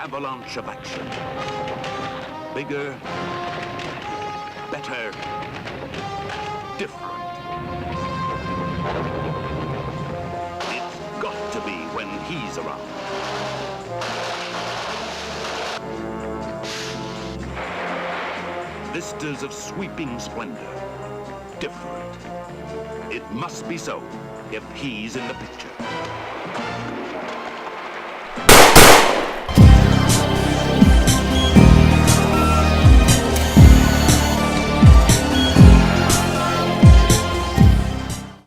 avalanche of action. Bigger, better, different. It's got to be when he's around. Vistas of sweeping splendor. Different. It must be so if he's in the picture.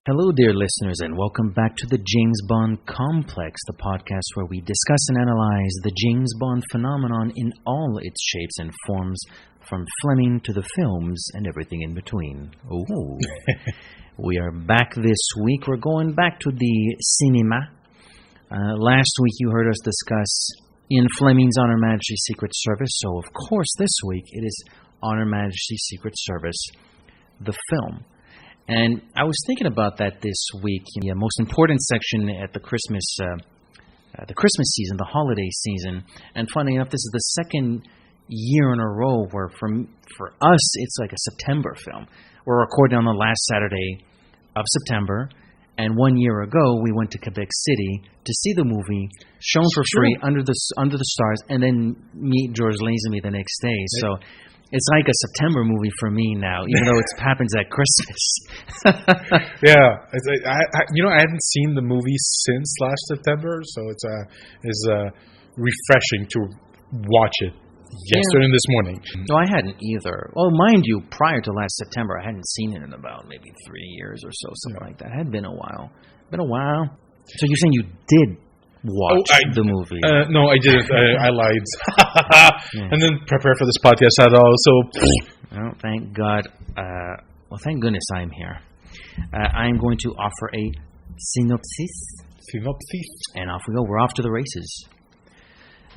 Hello, dear listeners, and welcome back to the James Bond Complex, the podcast where we discuss and analyze the James Bond phenomenon in all its shapes and forms, from Fleming to the films and everything in between. Ooh. We are back this week. We're going back to the cinema. Last week you heard us discuss Ian Fleming's On Her Majesty's Secret Service, so of course this week it is On Her Majesty's Secret Service, the film. And I was thinking about that this week. The most important section at the Christmas season, the holiday season. And funny enough, this is the second year in a row where, for us, it's like a September film. We're recording on the last Saturday of September. And 1 year ago, we went to Quebec City to see the movie, shown for free under the stars, and then meet George Lazenby the next day. So it's like a September movie for me now, even though it happens at Christmas. Yeah, I hadn't seen the movie since last September, so it's refreshing to watch it yesterday and this morning. No, I hadn't either. Well, mind you, prior to last September, I hadn't seen it in about maybe 3 years or so, something like that. It had been a while. So you're saying you did watch the movie? No, I didn't. I lied. And then prepare for this podcast at all. So, well, thank God. Thank goodness I'm here. I'm going to offer a synopsis. And off we go. We're off to the races.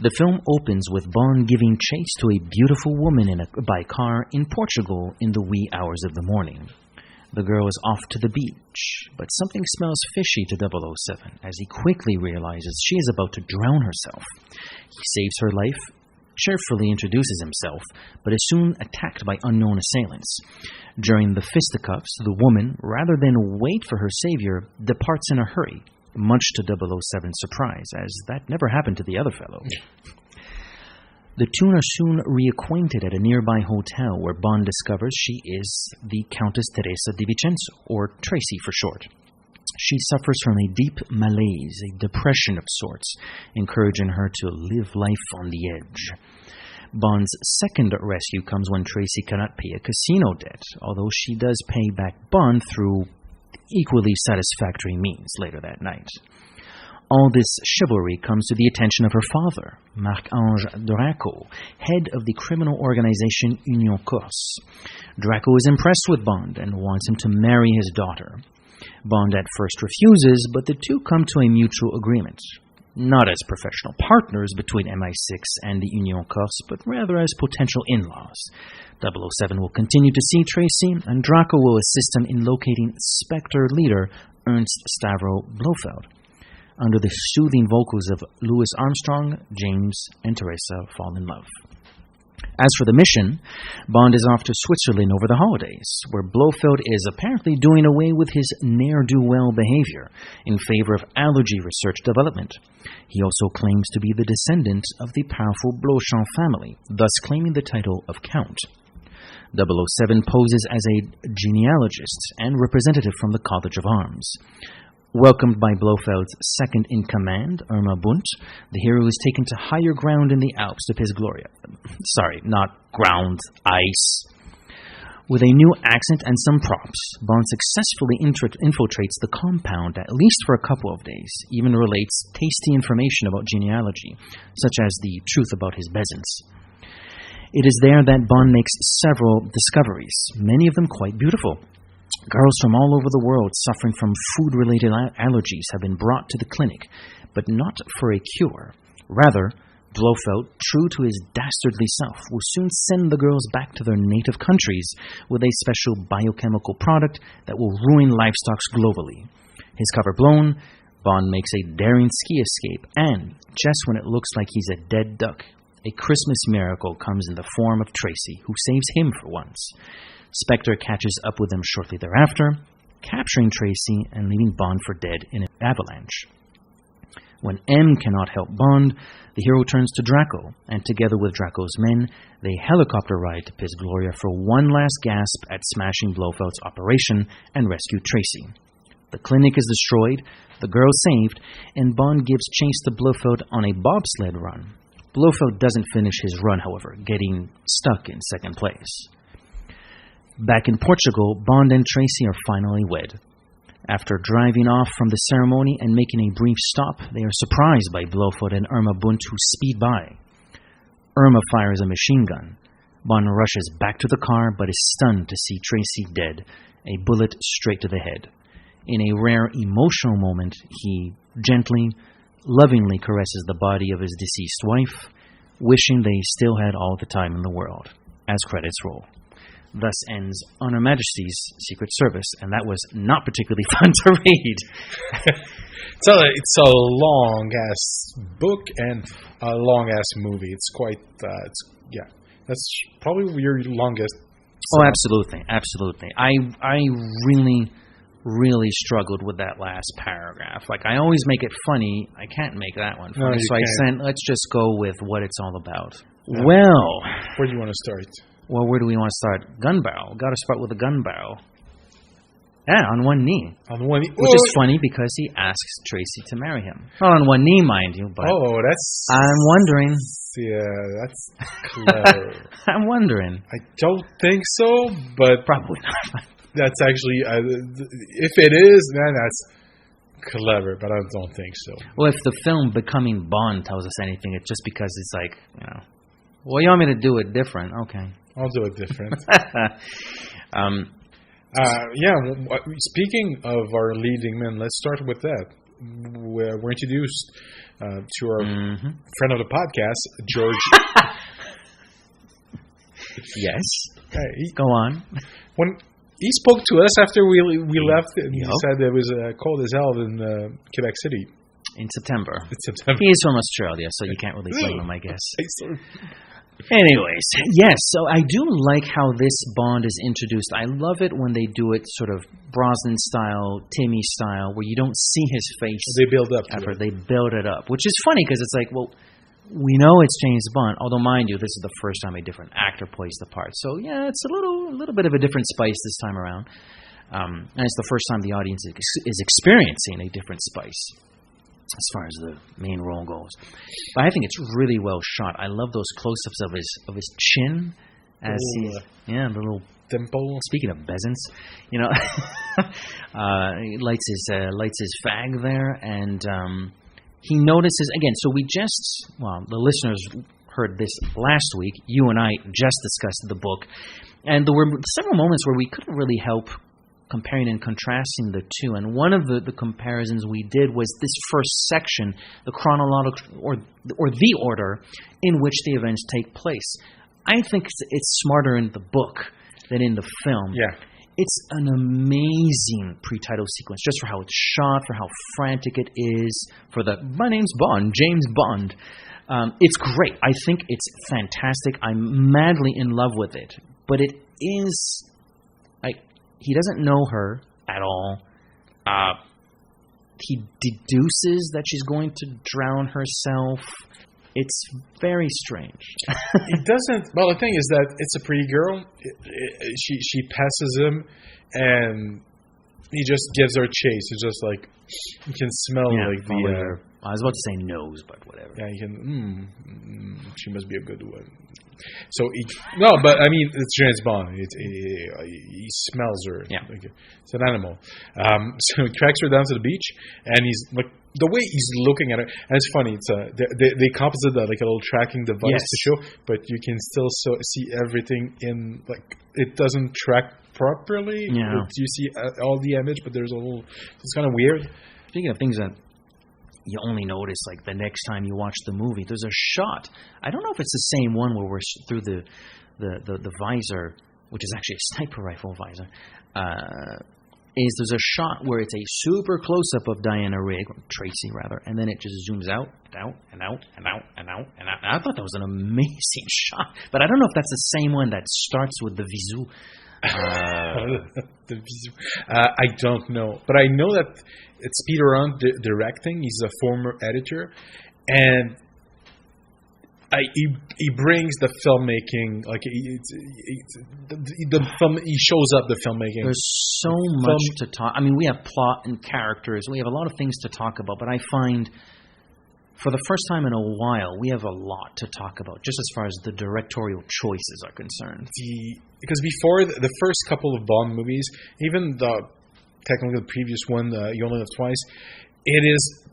The film opens with Bond giving chase to a beautiful woman by car in Portugal in the wee hours of the morning. The girl is off to the beach, but something smells fishy to 007 as he quickly realizes she is about to drown herself. He saves her life, cheerfully introduces himself, but is soon attacked by unknown assailants. During the fisticuffs, the woman, rather than wait for her savior, departs in a hurry, much to 007's surprise, as that never happened to the other fellow. The two are soon reacquainted at a nearby hotel where Bond discovers she is the Countess Teresa di Vicenzo, or Tracy for short. She suffers from a deep malaise, a depression of sorts, encouraging her to live life on the edge. Bond's second rescue comes when Tracy cannot pay a casino debt, although she does pay back Bond through equally satisfactory means later that night. All this chivalry comes to the attention of her father, Marc-Ange Draco, head of the criminal organization Union Corse. Draco is impressed with Bond and wants him to marry his daughter. Bond at first refuses, but the two come to a mutual agreement. Not as professional partners between MI6 and the Union Corse, but rather as potential in-laws. 007 will continue to see Tracy, and Draco will assist him in locating Spectre leader Ernst Stavro Blofeld. Under the soothing vocals of Louis Armstrong, James and Teresa fall in love. As for the mission, Bond is off to Switzerland over the holidays, where Blofeld is apparently doing away with his ne'er-do-well behavior in favor of allergy research development. He also claims to be the descendant of the powerful Bleauchamp family, thus claiming the title of Count. 007 poses as a genealogist and representative from the College of Arms. Welcomed by Blofeld's second-in-command, Irma Bunt, the hero is taken to higher ground in the Alps of his Gloria. Sorry, not ground, ice. With a new accent and some props, Bond successfully infiltrates the compound at least for a couple of days, even relates tasty information about genealogy, such as the truth about his bezants. It is there that Bond makes several discoveries, many of them quite beautiful. Girls from all over the world suffering from food-related allergies have been brought to the clinic, but not for a cure. Rather, Blofeld, true to his dastardly self, will soon send the girls back to their native countries with a special biochemical product that will ruin livestock globally. His cover blown, Bond makes a daring ski escape, and just when it looks like he's a dead duck, a Christmas miracle comes in the form of Tracy, who saves him for once. Spectre catches up with him shortly thereafter, capturing Tracy and leaving Bond for dead in an avalanche. When M cannot help Bond, the hero turns to Draco, and together with Draco's men, they helicopter ride to Piz Gloria for one last gasp at smashing Blofeld's operation and rescue Tracy. The clinic is destroyed, the girl saved, and Bond gives chase to Blofeld on a bobsled run. Blofeld doesn't finish his run, however, getting stuck in second place. Back in Portugal, Bond and Tracy are finally wed. After driving off from the ceremony and making a brief stop, they are surprised by Blofeld and Irma Bunt, who speed by. Irma fires a machine gun. Bond rushes back to the car, but is stunned to see Tracy dead, a bullet straight to the head. In a rare emotional moment, he gently, lovingly caresses the body of his deceased wife, wishing they still had all the time in the world, as credits roll. Thus ends On Her Majesty's Secret Service, and that was not particularly fun to read. It's a long-ass book and a long-ass movie. It's quite, that's probably your longest. Oh, absolutely, absolutely. I really struggled with that last paragraph. Like, I always make it funny. I can't make that one funny. So I said, let's just go with what it's all about. Yeah. Well, where do you want to start? Well, where do we want to start? Gun barrel. Got to start with a gun barrel. Yeah, on one knee. On one knee. Which is funny because he asks Tracy to marry him. Not on one knee, mind you, but... Oh, that's... I'm wondering. Yeah, that's clever. I'm wondering. I don't think so, but... Probably not. That's actually... if it is, then that's clever, but I don't think so. Well, if the film Becoming Bond tells us anything, it's just because it's like, well, you want me to do it different? Okay. I'll do it different. Speaking of our leading men, let's start with that. We're introduced to our friend of the podcast, George. Yes. Go on. When he spoke to us after we left, and he said it was cold as hell in Quebec City. In September. He is from Australia, so you can't really blame him, I guess. Anyways, yes, so I do like how this Bond is introduced. I love it when they do it sort of Brosnan style, Timmy style, where you don't see his face. They build up to it. They build it up, which is funny because it's like, well, we know it's James Bond, although mind you, this is the first time a different actor plays the part. So yeah, it's a little bit of a different spice this time around. And it's the first time the audience is experiencing a different spice as far as the main role goes. But I think it's really well shot. I love those close-ups of his chin as the little dimple. Speaking of bezants, he lights his fag there, and he notices again. So the listeners heard this last week. You and I just discussed the book, and there were several moments where we couldn't really help comparing and contrasting the two, and one of the comparisons we did was this first section, the chronological or the order in which the events take place. I think it's smarter in the book than in the film. Yeah, it's an amazing pre-title sequence, just for how it's shot, for how frantic it is, for my name's Bond, James Bond. It's great. I think it's fantastic. I'm madly in love with it, but it is like. He doesn't know her at all. He deduces that she's going to drown herself. It's very strange. He doesn't... Well, the thing is that it's a pretty girl. She passes him, and he just gives her chase. It's just like... You can smell like the... I was about to say nose, but whatever. Yeah, you can... she must be a good one. So but I mean, it's James Bond. He smells her. Yeah, it's an animal. So he tracks her down to the beach, and he's like the way he's looking at her. And it's funny. It's they composite that like a little tracking device to show, but you can still see everything in like it doesn't track properly. Yeah, you see all the image, but there's a little. It's kind of weird. Speaking of things that you only notice like the next time you watch the movie, there's a shot. I don't know if it's the same one where we're through the visor, which is actually a sniper rifle visor, is there's a shot where it's a super close-up of Diana Rigg, or Tracy rather, and then it just zooms out, and out. And I thought that was an amazing shot, but I don't know if that's the same one that starts with the visu. I don't know, but I know that it's Peter Hunt directing. He's a former editor, and he brings the filmmaking, like the film. He shows up the filmmaking. There's so much to talk. I mean, we have plot and characters. We have a lot of things to talk about. But I find, for the first time in a while, we have a lot to talk about, just as far as the directorial choices are concerned. Because before the first couple of Bond movies, even technically the previous one, You Only Live Twice, it is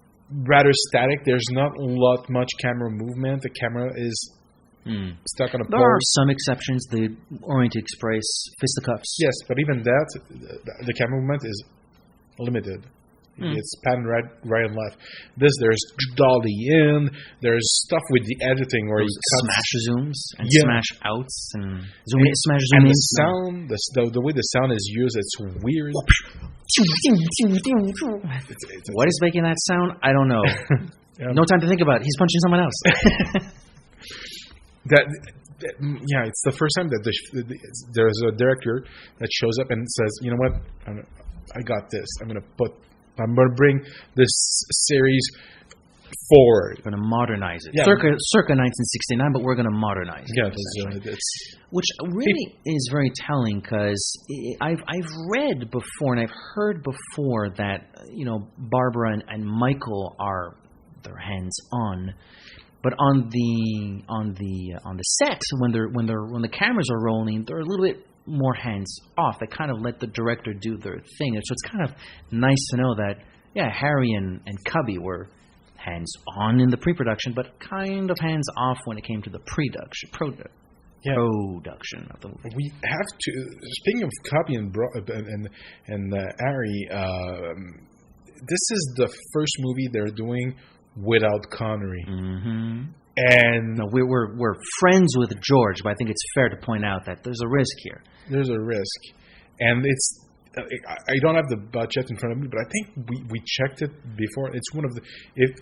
rather static. There's not much camera movement. The camera is stuck on a pole. There are some exceptions. The Orient Express, Fisticuffs. Yes, but even that, the camera movement is limited. It's pan right and left. There's dolly in. There's stuff with the editing where you cut smash zooms and smash outs and zoom in, smash zoom and in. the sound, the way the sound is used, it's weird. What is making that sound? I don't know. No time to think about it. He's punching someone else. It's the first time that there's a director that shows up and says, you know what, I got this. I'm going to bring this series forward. We're going to modernize it. Yeah. Circa 1969, but we're going to modernize it. Yeah, which really is very telling, because I've read before and I've heard before that, you know, Barbara and Michael are their hands on, but on the set when the cameras are rolling, they're a little bit more hands off. They kind of let the director do their thing. So it's kind of nice to know that, Harry and Cubby were hands on in the pre-production, but kind of hands off when it came to the production of the movie. We have to. Speaking of Cubby and Harry, this is the first movie they're doing without Connery. Mm-hmm. And no, we're friends with George, but I think it's fair to point out that there's a risk here. There's a risk, and it's. I don't have the budget in front of me, but I think we checked it before. It's one of the.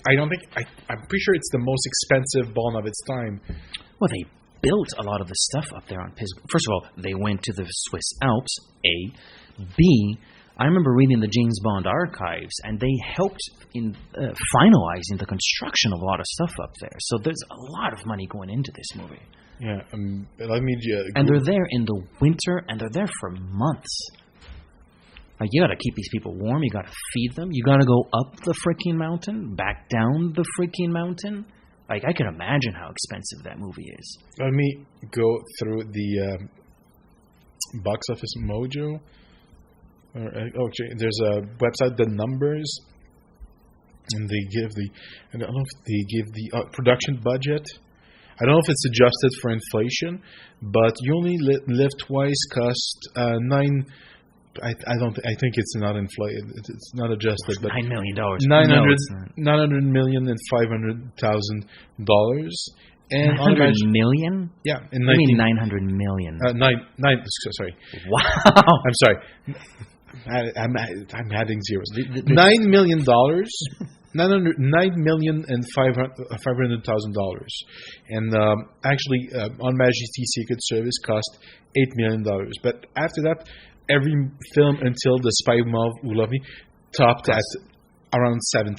I'm pretty sure it's the most expensive Bond of its time. Well, they built a lot of the stuff up there on Pisgah. First of all, they went to the Swiss Alps. A, B. I remember reading the James Bond archives, and they helped in finalizing the construction of a lot of stuff up there. So there's a lot of money going into this movie. Yeah, let me. And they're there in the winter, and they're there for months. Like, you got to keep these people warm. You got to feed them. You got to go up the freaking mountain, back down the freaking mountain. Like, I can imagine how expensive that movie is. Let me go through the box office mojo. There's a website, The Numbers, and they give I don't know if they give the production budget. I don't know if it's adjusted for inflation, but You Only Live Twice cost $9. I think it's not inflated. It's not adjusted, but $9 million. $900 million and $500,000. And $900 million? Yeah, in 900 million. Sorry. Wow. I'm sorry. I'm adding zeros. $9 million. $9 million and $500,000. And actually, On Majesty's Secret Service cost $8 million. But after that, every film until The Spy Who Loved Me topped at around $7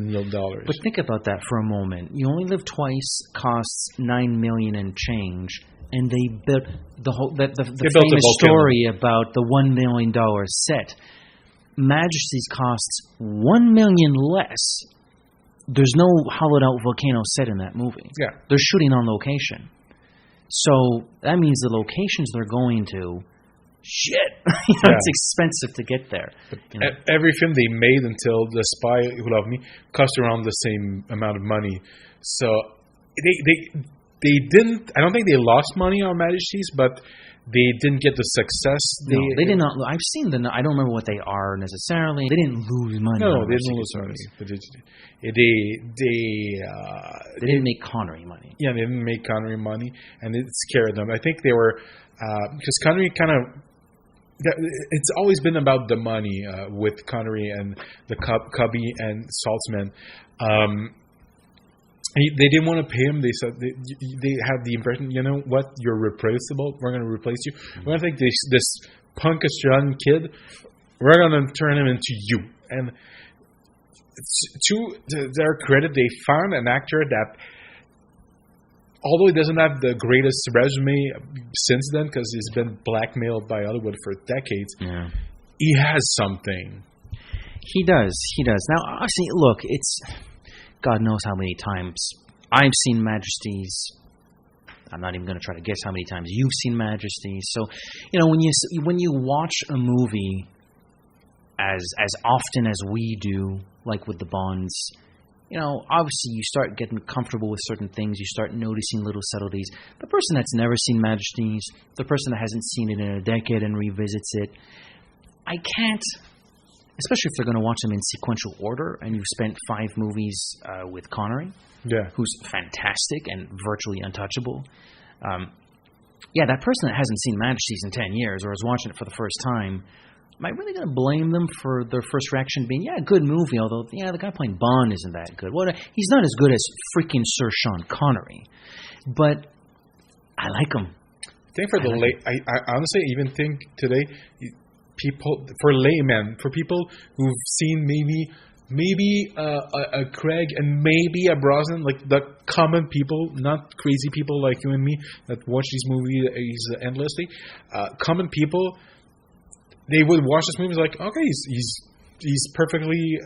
million. But think about that for a moment. You Only Live Twice costs $9 million and change, and they built the famous story about the $1 million set. Majesty's costs $1 million less. There's no hollowed-out volcano set in that movie. Yeah, they're shooting on location, so that means the locations they're going to. It's expensive to get there. Every film they made until The Spy Who Loved Me cost around the same amount of money. So they didn't. I don't think they lost money on Majesty's, but they didn't get the success. They did not. I've seen them. I don't remember what they are necessarily. They didn't lose money. No, they didn't lose money. But they didn't make Connery money. Yeah, they didn't make Connery money, and it scared them. I think they were because Connery kind of it's always been about the money with Connery and the Cubby and Saltzman. They didn't want to pay him. They said they had the impression, you know what, you're replaceable. We're going to replace you. We're going to take this punkish young kid. We're going to turn him into you. And to their credit, they found an actor that, although he doesn't have the greatest resume since then, because he's been blackmailed by Hollywood for decades, he has something. He does. Now, obviously, look, it's God knows how many times I've seen Majesties. I'm not even going to try to guess how many times you've seen Majesties. So, you know, when you watch a movie as often as we do, like with the Bonds, you know, obviously you start getting comfortable with certain things. You start noticing little subtleties. The person that's never seen Majesties, the person that hasn't seen it in a decade and revisits it, I can't, especially if they're going to watch them in sequential order, and you've spent 5 movies with Connery, who's fantastic and virtually untouchable. That person that hasn't seen Majesties in 10 years or is watching it for the first time, am I really going to blame them for their first reaction being, good movie, although, the guy playing Bond isn't that good. Well, he's not as good as freaking Sir Sean Connery, but I like him. I think I honestly even think today, people, for laymen, for people who've seen maybe a Craig and maybe a Brosnan, like the common people, not crazy people like you and me that watch these movies endlessly, common people, they would watch this movie like, okay, he's perfectly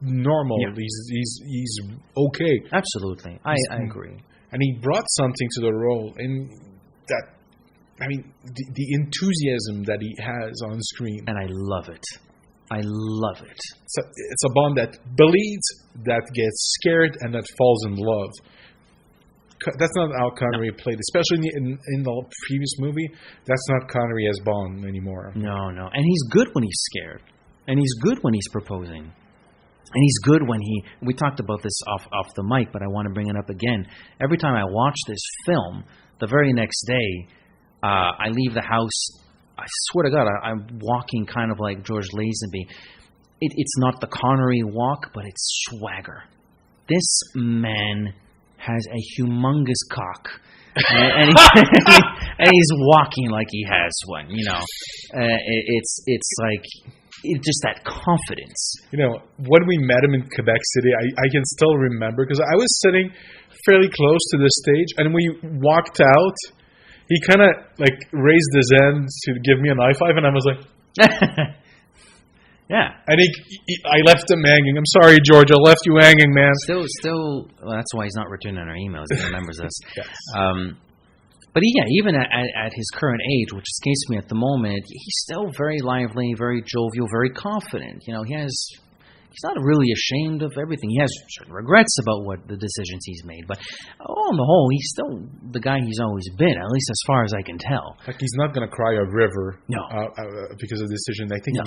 normal. Yeah. He's okay. Absolutely, I agree. And he brought something to the role, in that, I mean, the enthusiasm that he has on screen. And I love it. It's a Bond that bleeds, that gets scared, and that falls in love. That's not how Connery played, especially in the previous movie. That's not Connery as Bond anymore. No. And he's good when he's scared. And he's good when he's proposing. And he's good when we talked about this off the mic, but I want to bring it up again. Every time I watch this film, the very next day, I leave the house, I swear to God, I'm walking kind of like George Lazenby. It's not the Connery walk, but it's swagger. This man has a humongous cock, and he's walking like he has one. You know, it's like just that confidence. You know, when we met him in Quebec City, I can still remember, because I was sitting fairly close to the stage, and we walked out. He kind of like raised his hand to give me an high five, and I was like, yeah. And I left him hanging. I'm sorry, George, I left you hanging, man. Still. Well, that's why he's not returning our emails. He remembers us. Yes. But even at his current age, which escapes me at the moment, he's still very lively, very jovial, very confident. You know, he's not really ashamed of everything. He has certain regrets about what the decisions he's made, but on the whole, he's still the guy he's always been, at least as far as I can tell. Like, he's not going to cry a river because of the decision. I think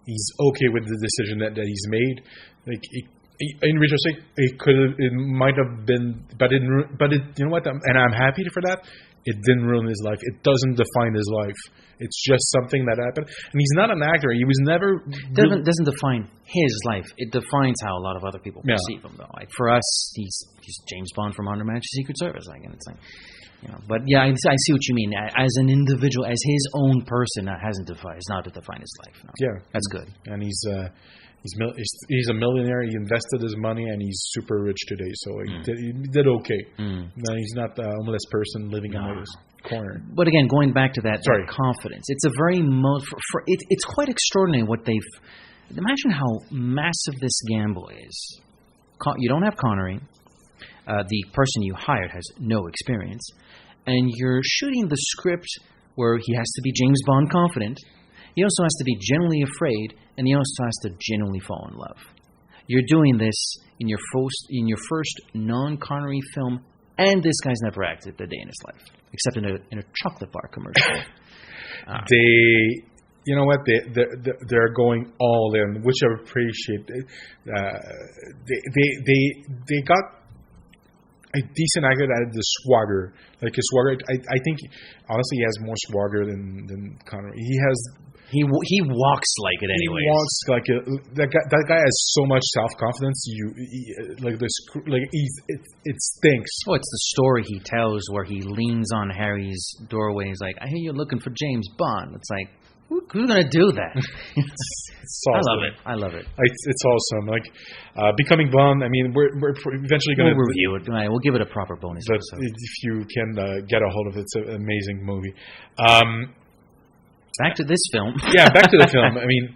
he's okay with the decision that he's made. Like, in retrospect, it might have been, but it, you know what? And I'm happy for that. It didn't ruin his life. It doesn't define his life. It's just something that happened. And he's not an actor. He was never... Doesn't define his life. It defines how a lot of other people perceive him, though. Like, for us, he's James Bond from Under Majesty's Secret Service. Like, and it's like, you know. But yeah, I see what you mean. As an individual, as his own person, that hasn't defined. It's not to define his life. No. Yeah, that's good. And he's a millionaire. He invested his money, and he's super rich today. So he did okay. No, he's not a homeless person living in his corner. But again, going back to that confidence, it's a very it's quite extraordinary what they've. Imagine how massive this gamble is. You don't have Connery. The person you hired has no experience, and you're shooting the script where he has to be James Bond confident. He also has to be genuinely afraid, and he also has to genuinely fall in love. You're doing this in your first non-Connery film, and this guy's never acted a day in his life, except in a chocolate bar commercial. You know what? They're going all in, which I appreciate. They got a decent actor that had the swagger. Like his swagger, I think honestly he has more swagger than Connery. He has He walks like it anyways. He walks like that guy has so much self-confidence. It stinks. Oh, it's the story he tells where he leans on Harry's doorway. He's like, I hear you're looking for James Bond. It's like, who's going to do that? It's awesome. I love it. It's awesome. Like becoming Bond. I mean, we're eventually going to review it. We'll give it a proper bonus episode. If you can get a hold of it, it's an amazing movie. Back to this film. Yeah, back to the film. I mean,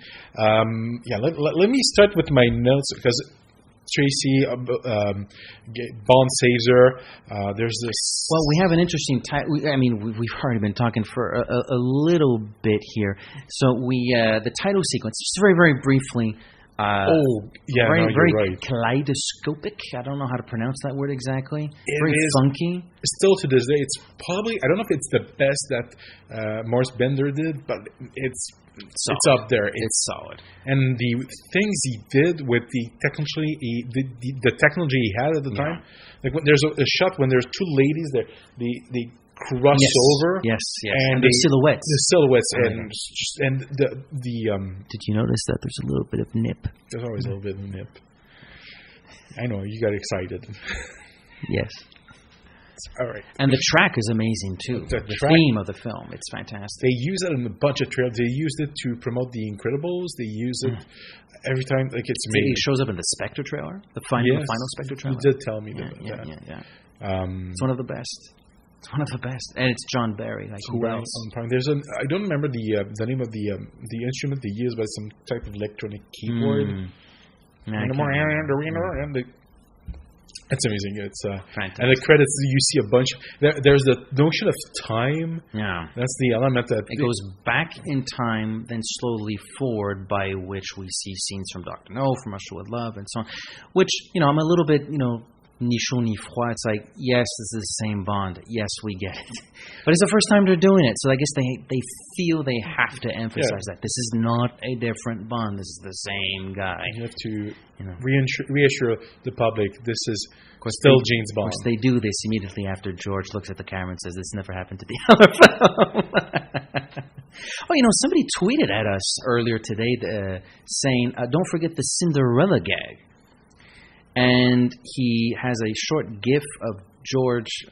let me start with my notes because Tracy Bond saves her. There's this. Well, we have an interesting we've already been talking for a little bit here. So the title sequence, just very, very briefly. Very right. Kaleidoscopic. I don't know how to pronounce that word exactly. Very funky. Still to this day, it's probably, I don't know if it's the best that Morris Bender did, but it's up there. It's solid. And the things he did with the technology he had at the time, like when there's a shot when there's two ladies there, they cross over. Yes. And the silhouettes. The silhouettes and the Did you notice that there's a little bit of nip? There's always a little bit of nip. I know, you got excited. Yes. All right. And the track is amazing too. The theme of the film, it's fantastic. They use it in a bunch of trailers. They used it to promote The Incredibles. They use it every time. Like it's amazing. It shows up in the Spectre trailer, the final Spectre trailer. You did tell me that. Yeah. It's one of the best. It's one of the best, and it's John Barry. Like who else? There's I don't remember the name of the instrument they use, but some type of electronic keyboard. It's amazing. It's fantastic. And the credits, you see a bunch. There's the notion of time. Yeah, that's the element that it goes back in time, then slowly forward, by which we see scenes from Dr. No, from Russia with Love, and so on. Which I'm a little bit ni chaud ni froid. It's like, yes, this is the same Bond. Yes, we get it. But it's the first time they're doing it, so I guess they feel they have to emphasize that this is not a different Bond. This is the same guy. You have to reassure the public this is still James Bond. Of course, they do this immediately after George looks at the camera and says, "This never happened to the other film." Oh, somebody tweeted at us earlier today saying, "Don't forget the Cinderella gag." And he has a short gif of George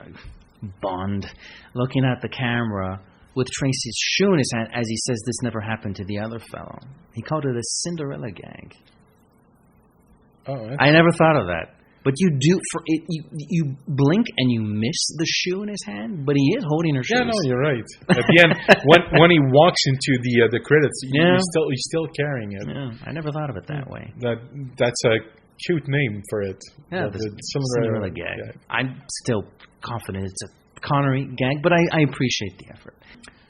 Bond looking at the camera with Tracy's shoe in his hand as he says, "This never happened to the other fellow." He called it a Cinderella gag. Oh, I never thought of that. But you do you blink and you miss the shoe in his hand, but he is holding her shoes. Yeah, no, you're right. At the end, when he walks into the credits, he's still carrying it. Yeah, I never thought of it that way. That's a cute name for it. Yeah, the Cinderella gag. I'm still confident it's a Connery gag, but I appreciate the effort.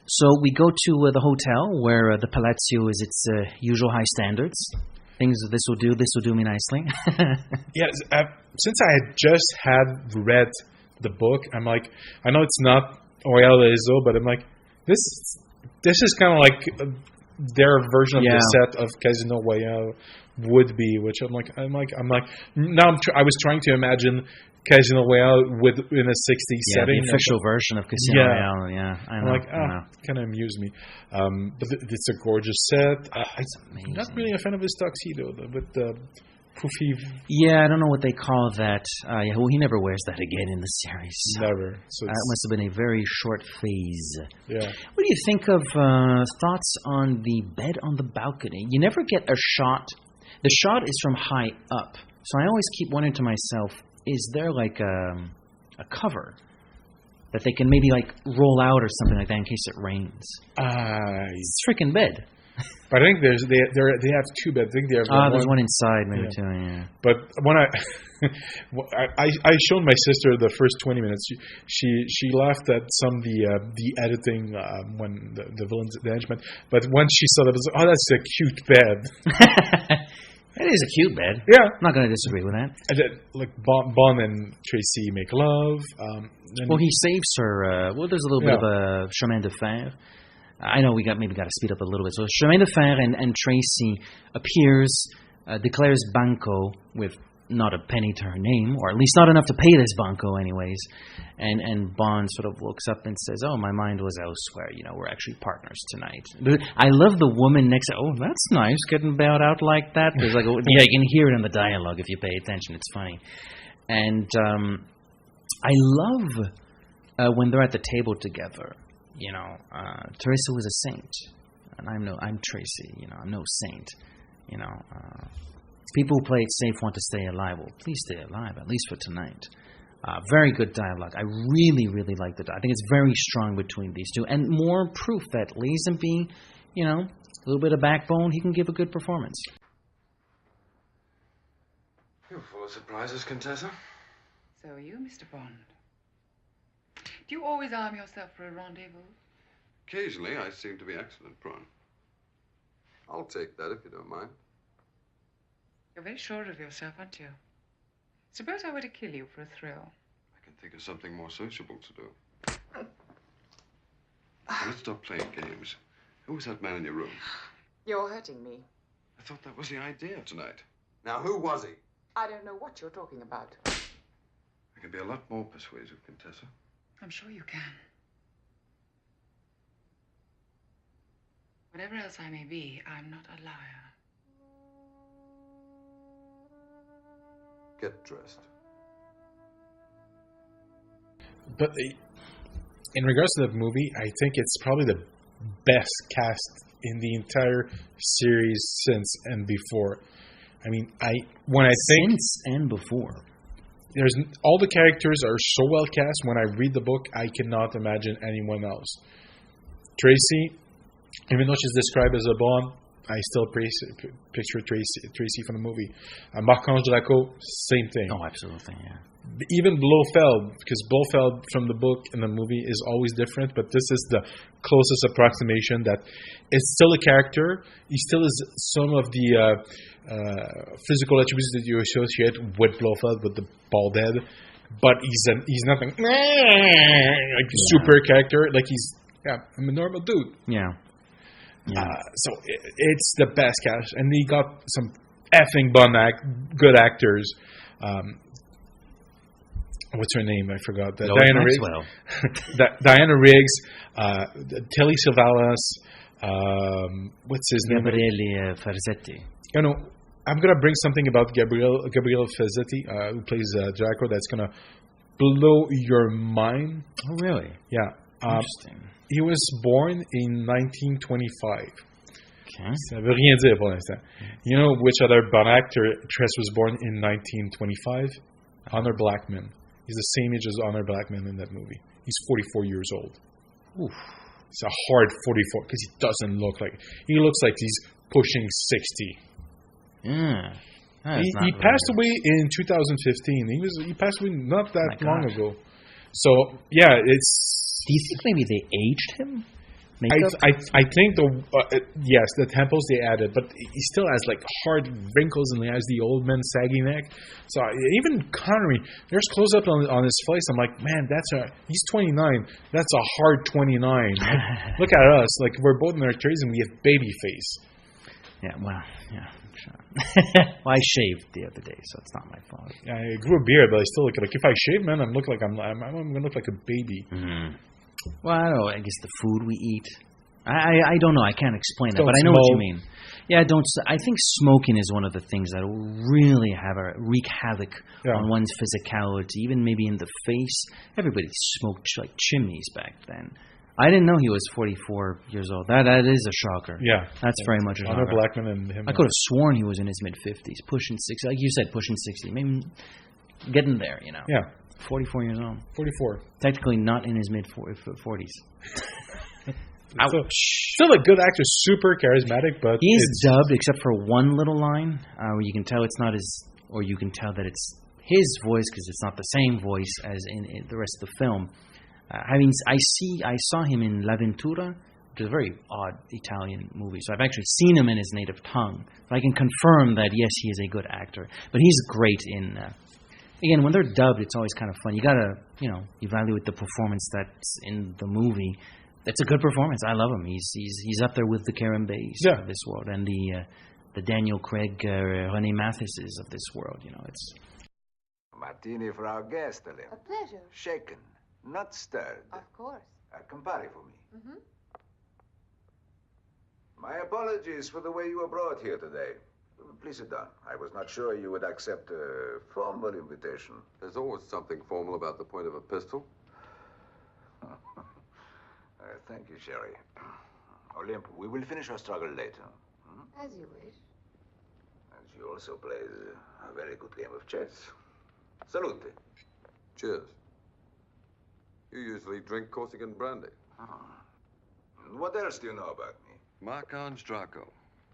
So we go to the hotel where the Palazzo is its usual high standards. Things this will do me nicely. Yes, since I had just read the book, I'm like, I know it's not Royal Ezo, but I'm like, this is kind of like their version of the set of Casino Royale would be, which I'm like now I was trying to imagine Casino Royale in a 60s setting. The official version of Casino Royale. Yeah, I know. It kind of amused me. But it's a gorgeous set. I'm not really a fan of his tuxedo, but poofy. Yeah, I don't know what they call that. He never wears that again in the series. Never. So that must have been a very short phase. Yeah. What do you think of thoughts on the bed on the balcony? You never get a shot. The shot is from high up, so I always keep wondering to myself, is there like a cover that they can maybe like roll out or something like that in case it rains? It's a freaking bed. But I think they have two beds. I think they have there's one inside maybe too. Yeah. But when I showed my sister the first 20 minutes, she laughed at some of the editing when the villains the henchman. But when she saw that, it was like, that's a cute bed. It is a cute bed. Yeah. I'm not going to disagree with that. And then, like Bond and Tracy make love. He saves her. There's a little bit of a chemin de fer. I know we got to speed up a little bit. So chemin de fer and Tracy appears, declares banco with not a penny to her name, or at least not enough to pay this banco anyways. And Bond sort of looks up and says, "Oh, my mind was elsewhere. We're actually partners tonight." But I love the woman next to, "Oh, that's nice, getting bailed out like that." There's like, you can hear it in the dialogue if you pay attention. It's funny. And I love when they're at the table together. Teresa was a saint, and I'm Tracy. I'm no saint. People who play it safe want to stay alive. Well, please stay alive, at least for tonight. Very good dialogue. I really, really like I think it's very strong between these two. And more proof that Lazenby, a little bit of backbone, he can give a good performance. You're full of surprises, Contessa. So are you, Mr. Bond. Do you always arm yourself for a rendezvous? Occasionally, I seem to be excellent, Prawn. I'll take that if you don't mind. You're very sure of yourself, aren't you? Suppose I were to kill you for a thrill. I can think of something more sociable to do. Let's stop playing games. Who was that man in your room? You're hurting me. I thought that was the idea tonight. Now, who was he? I don't know what you're talking about. I can be a lot more persuasive, Contessa. I'm sure you can. Whatever else I may be, I'm not a liar. Get dressed. But in regards to the movie, I think it's probably the best cast in the entire series since and before. I mean, since and before. There's all the characters are so well cast. When I read the book, I cannot imagine anyone else. Tracy, even though she's described as a Bond, I still picture Tracy from the movie. Marc-Ange Draco, same thing. Oh, absolutely, yeah. Even Blofeld, because Blofeld from the book and the movie is always different, but this is the closest approximation that it's still a character. He still is some of the physical attributes that you associate with Blofeld, with the bald head, but he's nothing like super character. Like I'm a normal dude. Yeah. So it's the best cast, and he got some effing good actors. What's her name? I forgot. Diana Riggs. Diana Riggs. Telly Savalas. What's his name? Gabriele Ferzetti. I'm gonna bring something about Gabriele Ferzetti, who plays Draco. That's gonna blow your mind. Oh, really? Yeah. Interesting. He was born in 1925. Okay. Ça veut rien dire pour l'instant. You know which other Bond actress was born in 1925? Honor Blackman. He's the same age as Honor Blackman in that movie. He's 44 years old. Oof. It's a hard 44 because he doesn't look like... He looks like he's pushing 60. Yeah. He passed away in 2015. He passed away not that long ago. So, yeah, it's... Do you think maybe they aged him? I think yes, the temples they added, but he still has like hard wrinkles and he has the old man saggy neck. So even Connery, there's close up on his face. I'm like, man, he's 29. That's a hard 29. Like, look at us, like we're both in our 30s and we have baby face. Yeah, well, yeah. Sure. Well, I shaved the other day, so it's not my fault. I grew a beard, but I still look like if I shave, man, I'm gonna look like a baby. Mm-hmm. Well, I don't know. I guess the food we eat. I don't know. I can't explain that, but I know smoke. what you mean. Yeah, I think smoking is one of the things that will really wreak havoc on one's physicality, even maybe in the face. Everybody smoked like chimneys back then. I didn't know he was 44 years old. That is a shocker. Yeah. That's very much a shocker. Honor Blackman and him. I could have sworn he was in his mid-50s, pushing 60. Like you said, pushing 60. Maybe getting there, you know. Yeah. 44 years old. 44. Technically not in his mid-40s. Still a good actor, super charismatic, but he's dubbed except for one little line where you can tell it's not his, or you can tell that it's his voice because it's not the same voice as in the rest of the film. I saw him in L'Avventura, which is a very odd Italian movie. So I've actually seen him in his native tongue. So I can confirm that yes, he is a good actor. But he's great in. Again, when they're dubbed, it's always kind of fun. You gotta, evaluate the performance that's in the movie. It's a good performance. I love him. He's up there with the Karen Bays of this world and the the Daniel Craig, René Mathises of this world. You know, it's Martini for our guest, Ellen. A pleasure. Shaken, not stirred. Of course. Campari for me. Mm-hmm. My apologies for the way you were brought here today. Please sit down. I was not sure you would accept a formal invitation. There's always something formal about the point of a pistol. Thank you, Sherry. Olymp, we will finish our struggle later. As you wish. And she also plays a very good game of chess. Salute. Cheers. You usually drink Corsican brandy. What else do you know about me? Marc-Ange Draco,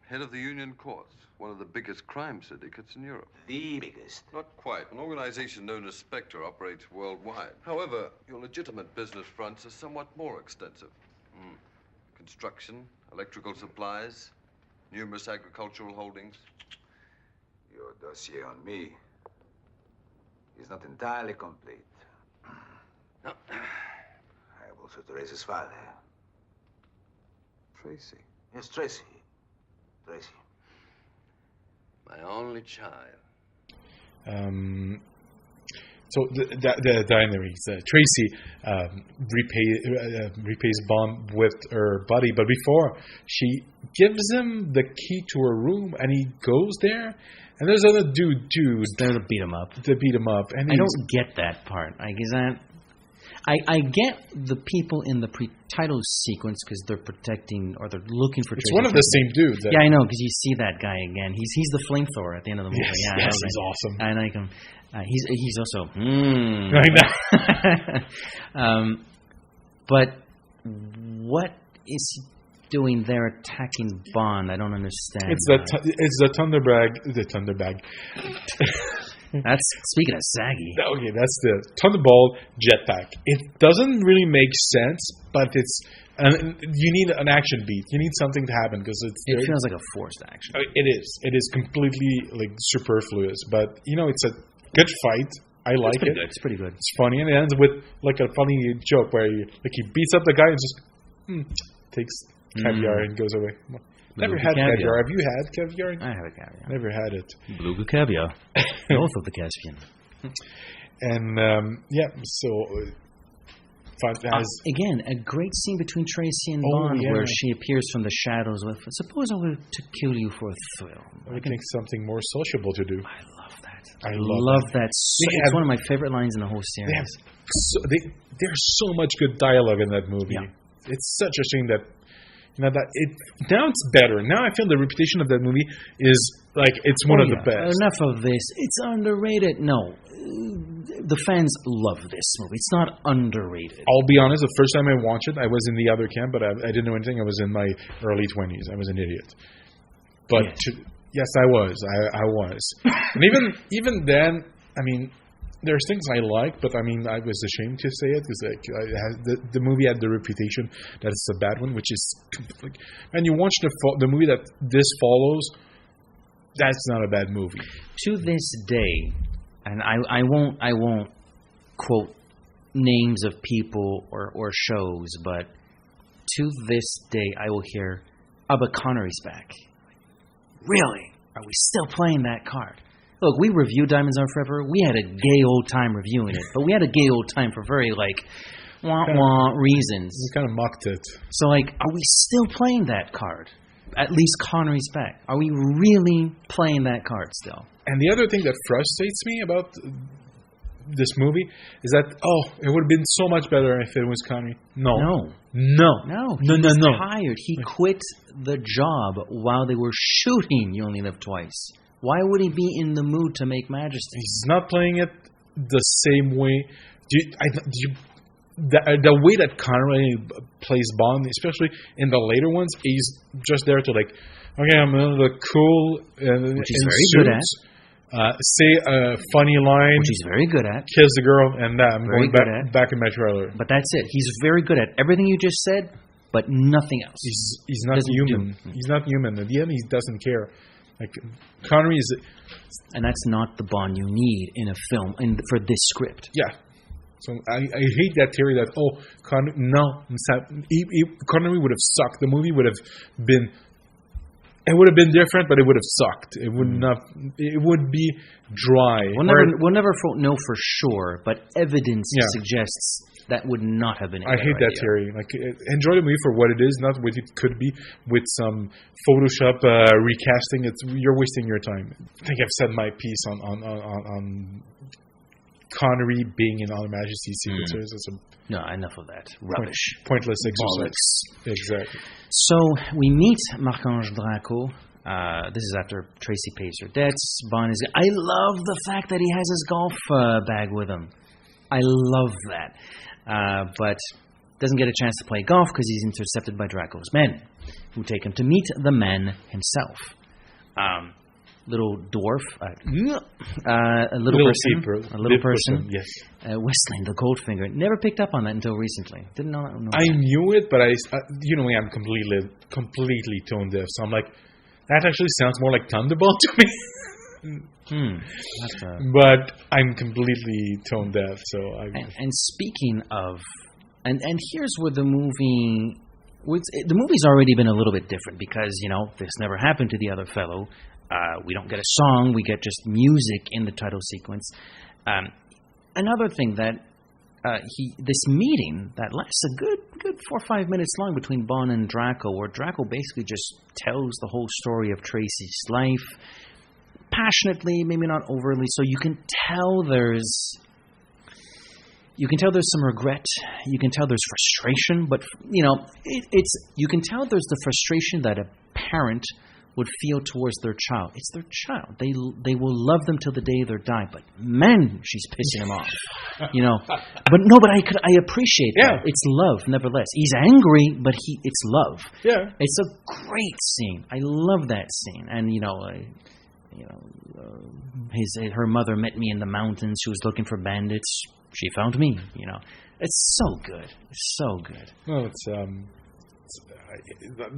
head of the Union Courts, one of the biggest crime syndicates in Europe. The biggest. Not quite. An organization known as Spectre operates worldwide. However, your legitimate business fronts are somewhat more extensive. Construction, electrical supplies, numerous agricultural holdings. Your dossier on me is not entirely complete. No. I have also Teresa's father. Tracy, Yes, Tracy. Tracy. my only child. So the dynamics. Tracy repays Bond with her buddy, but before she gives him the key to her room, and he goes there, and there's another dude there to beat him up. And I don't get that part. I get the people in the pre-title sequence because they're protecting or they're looking for. It's one of the same dudes. Yeah, I know, because you see that guy again. He's the flamethrower at the end of the movie. Yes, he's awesome. I like him. He's also. I know. But what is he doing there attacking Bond? I don't understand. It's the Thunderbag. That's speaking of saggy. Okay, that's the Thunderball jetpack. It doesn't really make sense, but you need an action beat. You need something to happen because it feels like a forced action. It is. It is completely superfluous, but it's a good fight. I like it. It's pretty good. It's funny, and it ends with a funny joke where he beats up the guy and just takes caviar and goes away. Never had caviar. Have you had caviar? I have a caviar. Never had it. Beluga caviar. North of the Caspian. And, again, a great scene between Tracy and Bond where she appears from the shadows with, suppose I were to kill you for a thrill. I think something more sociable to do. I love that. I love that. It's one of my favorite lines in the whole series. There's so much good dialogue in that movie. Yeah. It's such a shame that now it's better. Now I feel the reputation of that movie is it's one of the best. Enough of this. It's underrated. No. The fans love this movie. It's not underrated. I'll be honest, the first time I watched it, I was in the other camp, but I didn't know anything. I was in my early 20s. I was an idiot. But yes, I was. I was. And even then, I mean, there's things I like, but I mean, I was ashamed to say it because the movie had the reputation that it's a bad one, which is and you watch the movie that this follows, that's not a bad movie. To this day, and I won't quote names of people or shows, but to this day I will hear, but Connery's back. Really? Are we still playing that card? Look, we reviewed Diamonds Are Forever. We had a gay old time reviewing it, but we had a gay old time for very wah-wah reasons. We kind of mocked it. So are we still playing that card? At least Connery's back. Are we really playing that card still? And the other thing that frustrates me about this movie is that, it would have been so much better if it was Connery. No. He's tired. He quit the job while they were shooting You Only Live Twice. Why would he be in the mood to make Majesty? He's not playing it the same way. The way that Connery plays Bond, especially in the later ones, he's just there to okay, I'm gonna look cool, which he's very good at. Say a funny line, which he's very good at. Kiss the girl, and I'm going back in my trailer. But that's it. He's very good at everything you just said, but nothing else. He's not human. He's not human. At the end, he doesn't care. Connery is, and that's not the Bond you need in a film for this script. Yeah. So I hate that theory that Connery would have sucked. The movie would have been It would have been different, but it would have sucked. It would not. It would be dry. We'll never know for sure, but evidence suggests that would not have been. I hate that theory. Like, enjoy the movie for what it is, not what it could be. With some Photoshop recasting, you're wasting your time. I think I've said my piece on Connery being in Our Majesty's Secret Service. No, enough of that. Rubbish. Pointless exercise. Exactly. So we meet Marc-Ange Draco. This is after Tracy pays her debts. Bond is. I love the fact that he has his golf bag with him. I love that. But doesn't get a chance to play golf because he's intercepted by Draco's men, who take him to meet the man himself. Little dwarf, a little person. Yes. Whistling the Goldfinger. Never picked up on that until recently. Didn't know that. I knew it, but I'm completely tone deaf. So I'm like, that actually sounds more like Thunderbolt to me. But I'm completely tone deaf. So and speaking of, and here's where the movie. The movie's already been a little bit different because this never happened to the other fellow. We don't get a song. We get just music in the title sequence. Another thing that this meeting that lasts a good 4 or 5 minutes long between Bond and Draco, where Draco basically just tells the whole story of Tracy's life passionately, maybe not overly. So you can tell there's some regret. You can tell there's frustration, but you can tell there's the frustration that a parent would feel towards their child. It's their child. They will love them till the day they die. But man, she's pissing him off. But I appreciate that. It's love, nevertheless. He's angry, but it's love. Yeah. It's a great scene. I love that scene. And her mother met me in the mountains. She was looking for bandits. She found me. It's so good. It's so good. No, it's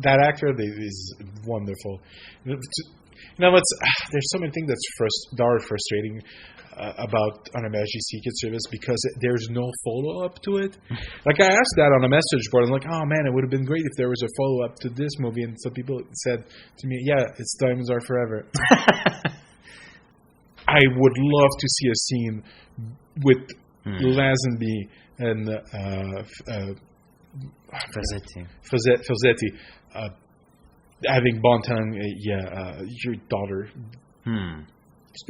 that actor is wonderful. There's so many things that are frustrating about Our Majesty's Secret Service because there's no follow-up to it. Like, I asked that on a message board. I'm like, oh man, it would have been great if there was a follow-up to this movie. And some people said to me, yeah, it's Diamonds Are Forever. I would love to see a scene with Lazenby and Fazzetti having Bond telling your daughter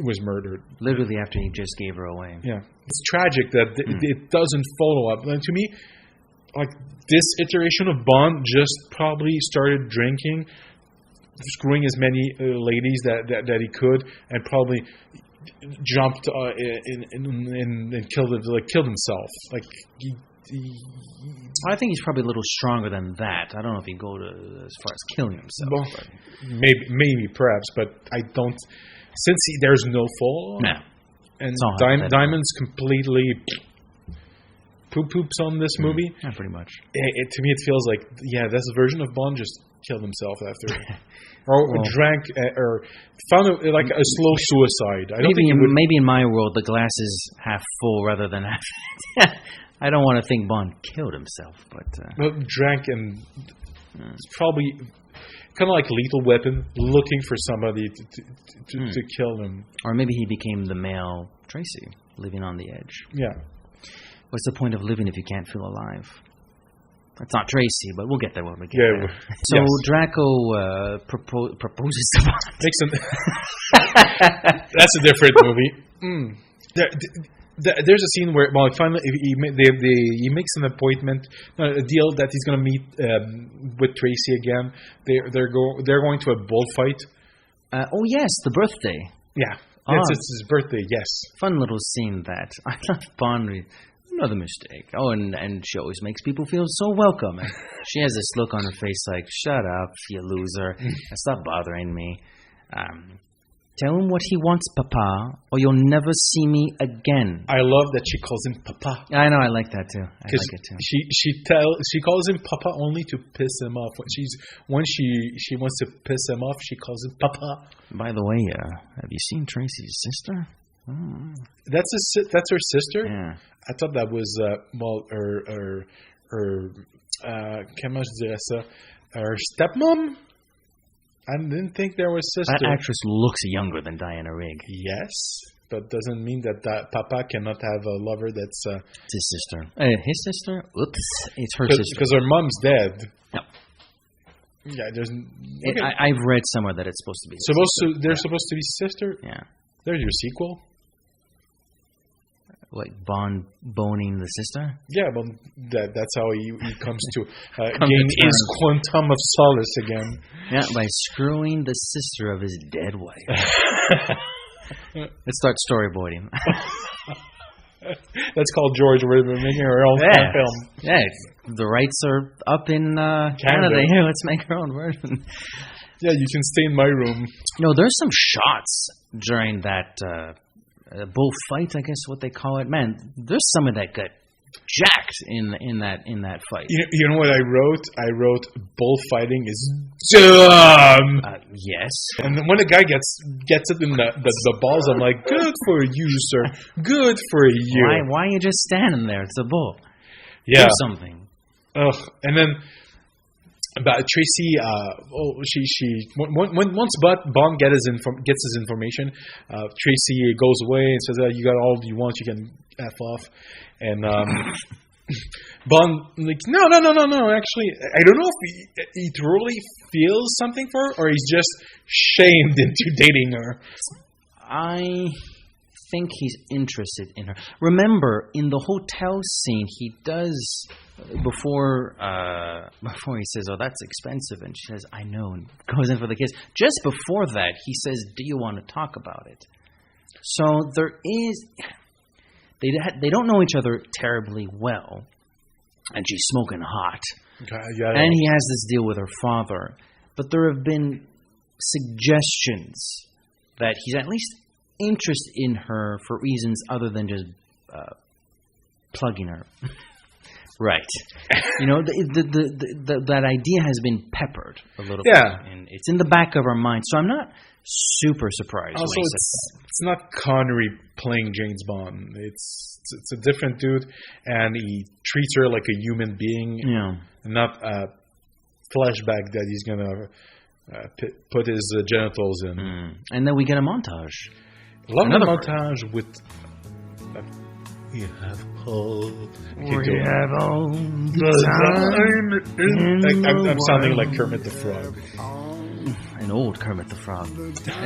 was murdered literally after he just gave her away. Yeah, it's tragic that it doesn't follow up. And to me, like, this iteration of Bond just probably started drinking, screwing as many ladies that he could, and probably jumped and killed himself. Like, I think he's probably a little stronger than that. I don't know if he'd go as far as killing himself. Well, maybe, perhaps, but I don't. Since there's no fall, and Diamond's completely poops on this movie. Yeah, pretty much. To me, it feels like this version of Bond just killed himself after, or drank, or found like a slow suicide. Maybe in my world, the glass is half full rather than half. I don't want to think Bond killed himself, but drank and it's probably kind of like Lethal Weapon, looking for somebody to kill him. Or maybe he became the male Tracy, living on the edge. Yeah. What's the point of living if you can't feel alive? That's not Tracy, but we'll get there when we get there. So Draco proposes to Bond. That's a different movie. There's a scene where, finally he makes an appointment, a deal that he's going to meet with Tracy again. They're going to a bullfight. Oh yes, the birthday. Yeah, it's his birthday. Yes, fun little scene that I love. Bond. Another mistake. Oh, and she always makes people feel so welcome. And she has this look on her face like, "Shut up, you loser! Stop bothering me." Tell him what he wants, Papa, or you'll never see me again. I love that she calls him Papa. I know, I like that too. I like it too. She calls him Papa only to piss him off. When she wants to piss him off, she calls him Papa. By the way, have you seen Tracy's sister? That's her sister? Yeah. I thought that was her comment je dirais ça? Her stepmom? I didn't think there was sister. That actress looks younger than Diana Rigg. Yes, but doesn't mean that Papa cannot have a lover that's... It's his sister. His sister? Oops. It's her sister. Because her mom's dead. No. Yeah, there's... Okay. I've read somewhere that it's supposed to be They're supposed to be sister? Yeah. There's your sequel. Like Bond boning the sister? Yeah, but that's how he comes to gain his quantum of solace again. Yeah, by screwing the sister of his dead wife. Let's start storyboarding. That's called George. We're making our own film. Yeah, the rights are up in Canada. Here, let's make our own version. Yeah, you can stay in my room. No, there's some shots during that bullfight, I guess what they call it. Man, there's some of that got jacked in that fight. You know what I wrote? I wrote bullfighting is dumb. Yes. And then when a guy gets it in the balls, I'm like, good for you, sir. Good for you. Why are you just standing there? It's a bull. Yeah. Do something. Ugh. And then but Tracy, once Bond gets his information, Tracy goes away and says, "You got all you want. You can F off." And Bond like, no. Actually, I don't know if he truly feels something for her, or he's just shamed into dating her. I think he's interested in her. Remember, in the hotel scene, he does before he says, "Oh, that's expensive," and she says, "I know," and goes in for the kiss. Just before that, he says, "Do you want to talk about it?" So there is. They don't know each other terribly well, and she's smoking hot, and he has this deal with her father. But there have been suggestions that he's at least interested in her for reasons other than just plugging her. Right. That idea has been peppered a little bit. And it's in the back of our mind. So I'm not super surprised. Also, it's not Connery playing James Bond. It's a different dude, and he treats her like a human being, not a flashback that he's going to put his genitals in. And then we get a montage. Another montage with... We have all the time. I'm sounding like Kermit the Frog. An old Kermit the Frog.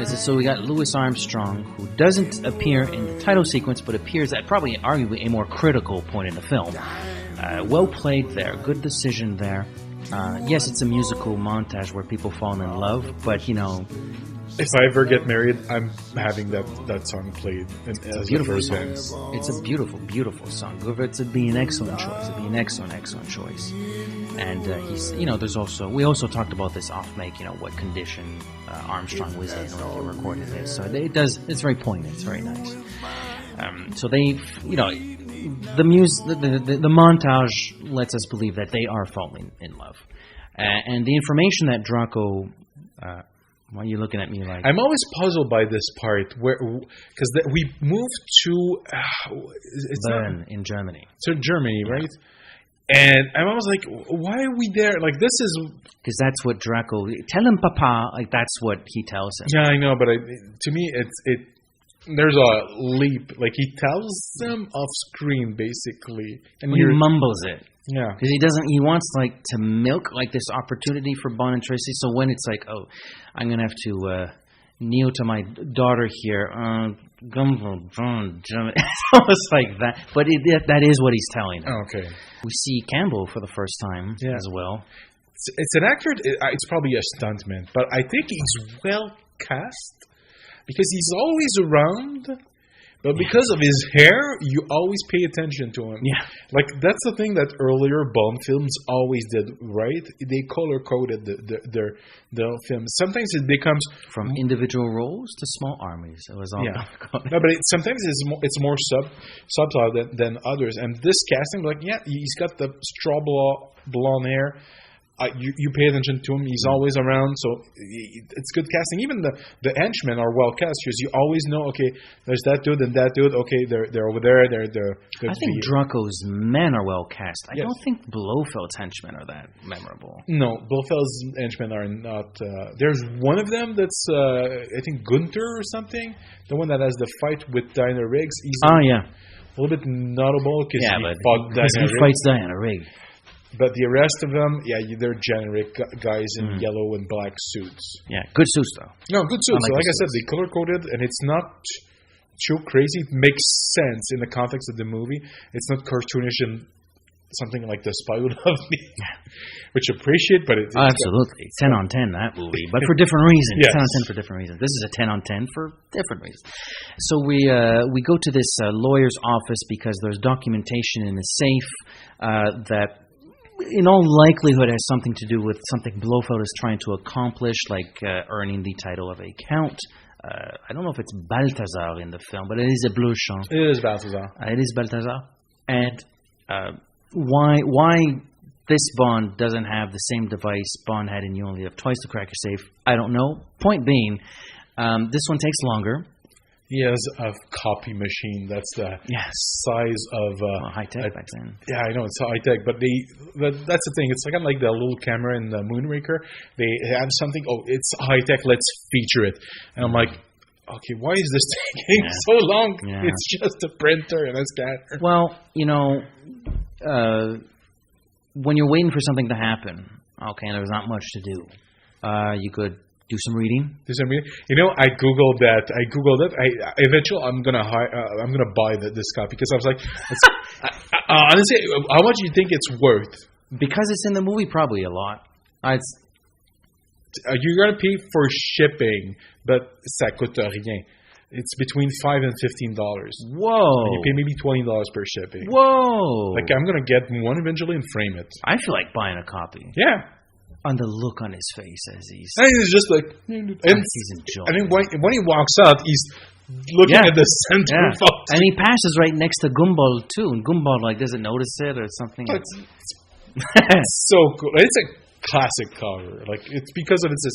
So we got Louis Armstrong, who doesn't appear in the title sequence, but appears at probably arguably a more critical point in the film. Well played there. Good decision there. Yes, it's a musical montage where people fall in love, but if I ever get married, I'm having that song played. It's a beautiful song. It's a beautiful, beautiful song. It would be an excellent choice. It'd be an excellent choice. And he's, there's also, we also talked about this off mic, what condition Armstrong was in when he recorded this. So it's very poignant. It's very nice. So they, the montage lets us believe that they are falling in love. And the information that Draco, why are you looking at me like... I'm always puzzled by this part, because we moved to... Bern in Germany. To Germany, right? And I'm always like, why are we there? Like, this is... Because that's what Draco... Tell him, Papa. Like, that's what he tells him. Yeah, I know, but to me, there's a leap. Like, he tells them off screen, basically. And he mumbles it. Yeah. Because he wants, to milk, this opportunity for Bond and Tracy. So when it's like, oh, I'm going to have to kneel to my daughter here. It's almost like that. But that is what he's telling them. Oh, okay. We see Campbell for the first time as well. It's an actor. It's probably a stuntman. But I think he's well cast. Because he's always around, but because of his hair, you always pay attention to him. Yeah. That's the thing that earlier Bond films always did, right? They color-coded their films. Sometimes it becomes... From individual roles to small armies. It was all... Yeah. No, but sometimes it's more subtle than others. And this casting, he's got the straw blonde hair. you pay attention to him. He's always around, so it's good casting. Even the henchmen are well cast because you always know. Okay, there's that dude and that dude. Okay, they're over there. I think Draco's men are well cast. I Yes. don't think Blofeld's henchmen are that memorable. No, Blofeld's henchmen are not. There's one of them that's I think Gunther or something. The one that has the fight with Diana Riggs. He's Yeah. a little bit notable because he fights Diana Riggs. But the rest of them, they're generic guys in yellow and black suits. Yeah, good suits though. No, good suits. I like I said, they color coded, and it's not too crazy. It makes sense in the context of the movie. It's not cartoonish and something like The Spy Who Loved Me, which I appreciate, but it's absolutely 10 on 10 that movie, but for different reasons. Yes. 10 on 10 for different reasons. This is a 10 on 10 for different reasons. So we go to this lawyer's office because there's documentation in the safe that, in all likelihood, has something to do with something Blofeld is trying to accomplish, like earning the title of a count. I don't know if it's Balthazar in the film, but it is a Bleauchamp. It is Balthazar. It is Balthazar. And why this Bond doesn't have the same device Bond had in You Only Live Twice to crack your safe, I don't know. Point being, this one takes longer. He has a copy machine that's the size of high tech back then. Yeah, I know it's high tech, but that's the thing. It's kind of like the little camera in the Moonraker. They have something. Oh, it's high tech. Let's feature it. And I'm like, okay, why is this taking so long? Yeah. It's just a printer and a scanner. Well, when you're waiting for something to happen, okay, and there's not much to do, you could do some reading. I googled that. Eventually, I'm gonna buy this copy because I was like, honestly, how much do you think it's worth? Because it's in the movie, probably a lot. You're gonna pay for shipping, but ça coûte rien. It's between $5 and $15. Whoa! And you pay maybe $20 per shipping. Whoa! Like, I'm gonna get one eventually and frame it. I feel like buying a copy. Yeah. On the look on his face as he's... And he's just like... he's enjoying. I mean, when he walks out, he's looking at the center photo. And he passes right next to Gumball, too. And Gumball, doesn't notice it or something. It's so cool. It's a classic cover. It's because of its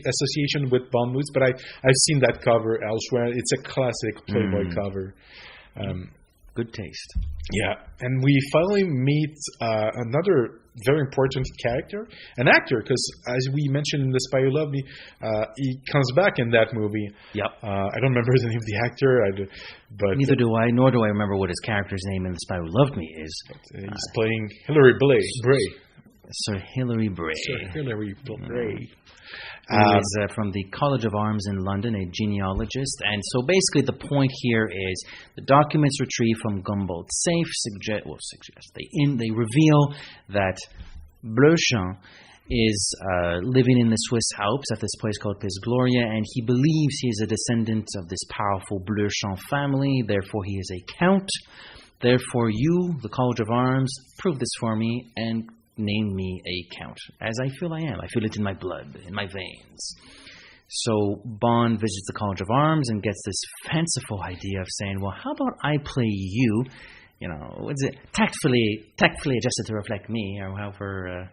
association with Bond movies, but I've seen that cover elsewhere. It's a classic Playboy cover. Good taste. Yeah. And we finally meet another very important character, an actor, because as we mentioned in The Spy Who Loved Me, he comes back in that movie. Yep. I don't remember the name of the actor, but neither do I, nor do I remember what his character's name in The Spy Who Loved Me is. He's playing Hilary Bray. Sir Hilary Bray. Sir Hilary Bray. Who is from the College of Arms in London, a genealogist. And so basically the point here is the documents retrieved from Gumbold's safe they reveal that Bleauchamp is living in the Swiss Alps at this place called Piz Gloria, and he believes he is a descendant of this powerful Bleauchamp family, therefore he is a count. Therefore you, the College of Arms, prove this for me and name me a count, as I feel I am. I feel it in my blood, in my veins. So Bond visits the College of Arms and gets this fanciful idea of saying, well, how about I play you, what's it, tactfully adjusted to reflect me, or however...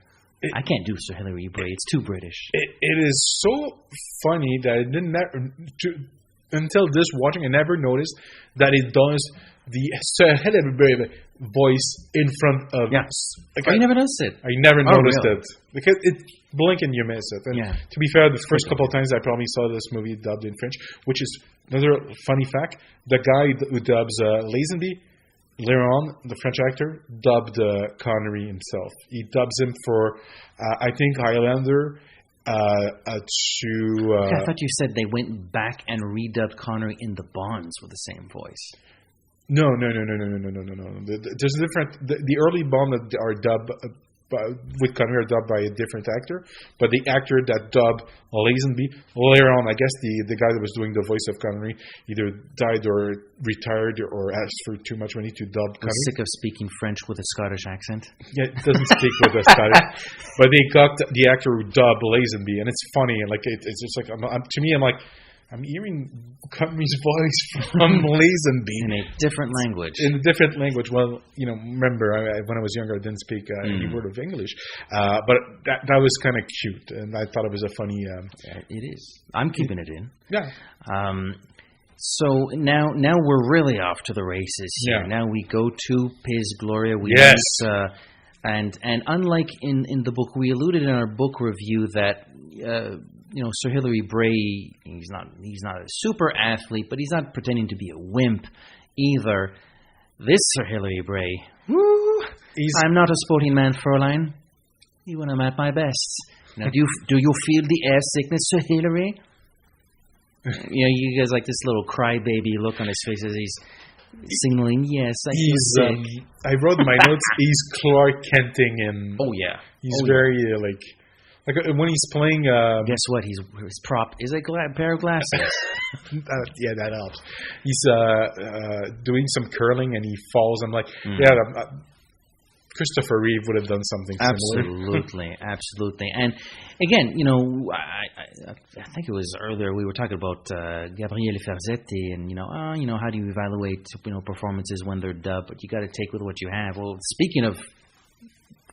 I can't do Sir Hilary Bray. It's too British. It is so funny that I didn't... until this watching, I never noticed that it does the Sir Hilary Bray voice in front of... Yeah. You never noticed it? I never noticed really? it. Because it blink and you miss it. And to be fair, the first couple of times I probably saw this movie dubbed in French, which is another funny fact. The guy who dubs Lazenby, later on, the French actor, dubbed Connery himself. He dubs him for, I think, Highlander... I thought you said they went back and redubbed Connery in the Bonds with the same voice. No. There's a different. The early Bond that are dubbed with Connery are dubbed by a different actor, but the actor that dubbed Lazenby later on, I guess the guy that was doing the voice of Connery either died or retired or asked for too much money to dub Connery. Sick of speaking French with a Scottish accent. Yeah, it doesn't speak with a Scottish, but they got the actor who dubbed Lazenby, and it's funny. It's just like to me, I'm like. I'm hearing Cummings' voice from Lazenby. In a different language. In a different language. Well, remember, when I was younger, I didn't speak any word of English. But that was kind of cute, and I thought it was a funny... it is. I'm keeping it in. Yeah. So now we're really off to the races here. Yeah. Now we go to Piz Gloria. Yes. And unlike in the book, we alluded in our book review that... Sir Hilary Bray, he's not a super athlete, but he's not pretending to be a wimp either. This Sir Hilary Bray, I'm not a sporting man, Fräulein, even when I'm at my best. Now, do you feel the air sickness, Sir Hilary? You guys like this little crybaby look on his face as he's signaling, yes, I feel sick. I wrote in my notes, he's Clark Kenting him. Oh, yeah. He's very, like when he's playing... Guess what? His prop is a pair of glasses. Yeah, that helps. He's doing some curling and he falls. I'm like, Christopher Reeve would have done something similar. Absolutely. And again, I think it was earlier we were talking about Gabriele Ferzetti and how do you evaluate performances when they're dubbed? But you got to take with what you have. Well, speaking of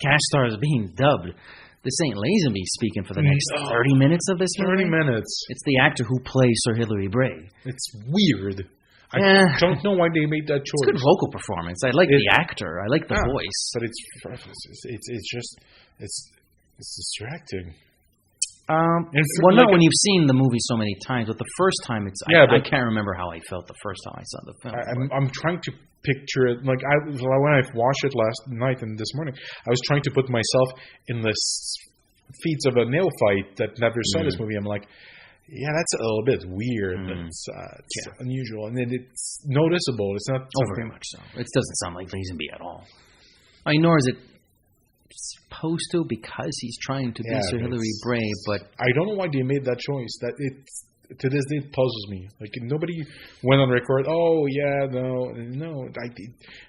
cast stars being dubbed. This ain't Lazenby speaking for the next 30 minutes of this movie. 30 minutes. It's the actor who plays Sir Hilary Bray. It's weird. I don't know why they made that choice. It's a good vocal performance. I like the actor. I like the voice. But it's distracting. Well, not when you've seen the movie so many times, but the first time I can't remember how I felt the first time I saw the film. I'm trying to picture it when I watched it last night and this morning, I was trying to put myself in the feet of a neophyte that never saw this movie. I'm like, yeah, that's a little bit weird. It's unusual, and then it's noticeable. It's not very much so. It doesn't sound like Lazenby at all. Nor is it supposed to, because he's trying to be Sir Hilary Bray. But I don't know why they made that choice. That to this day, it puzzles me. Like, nobody went on record, no.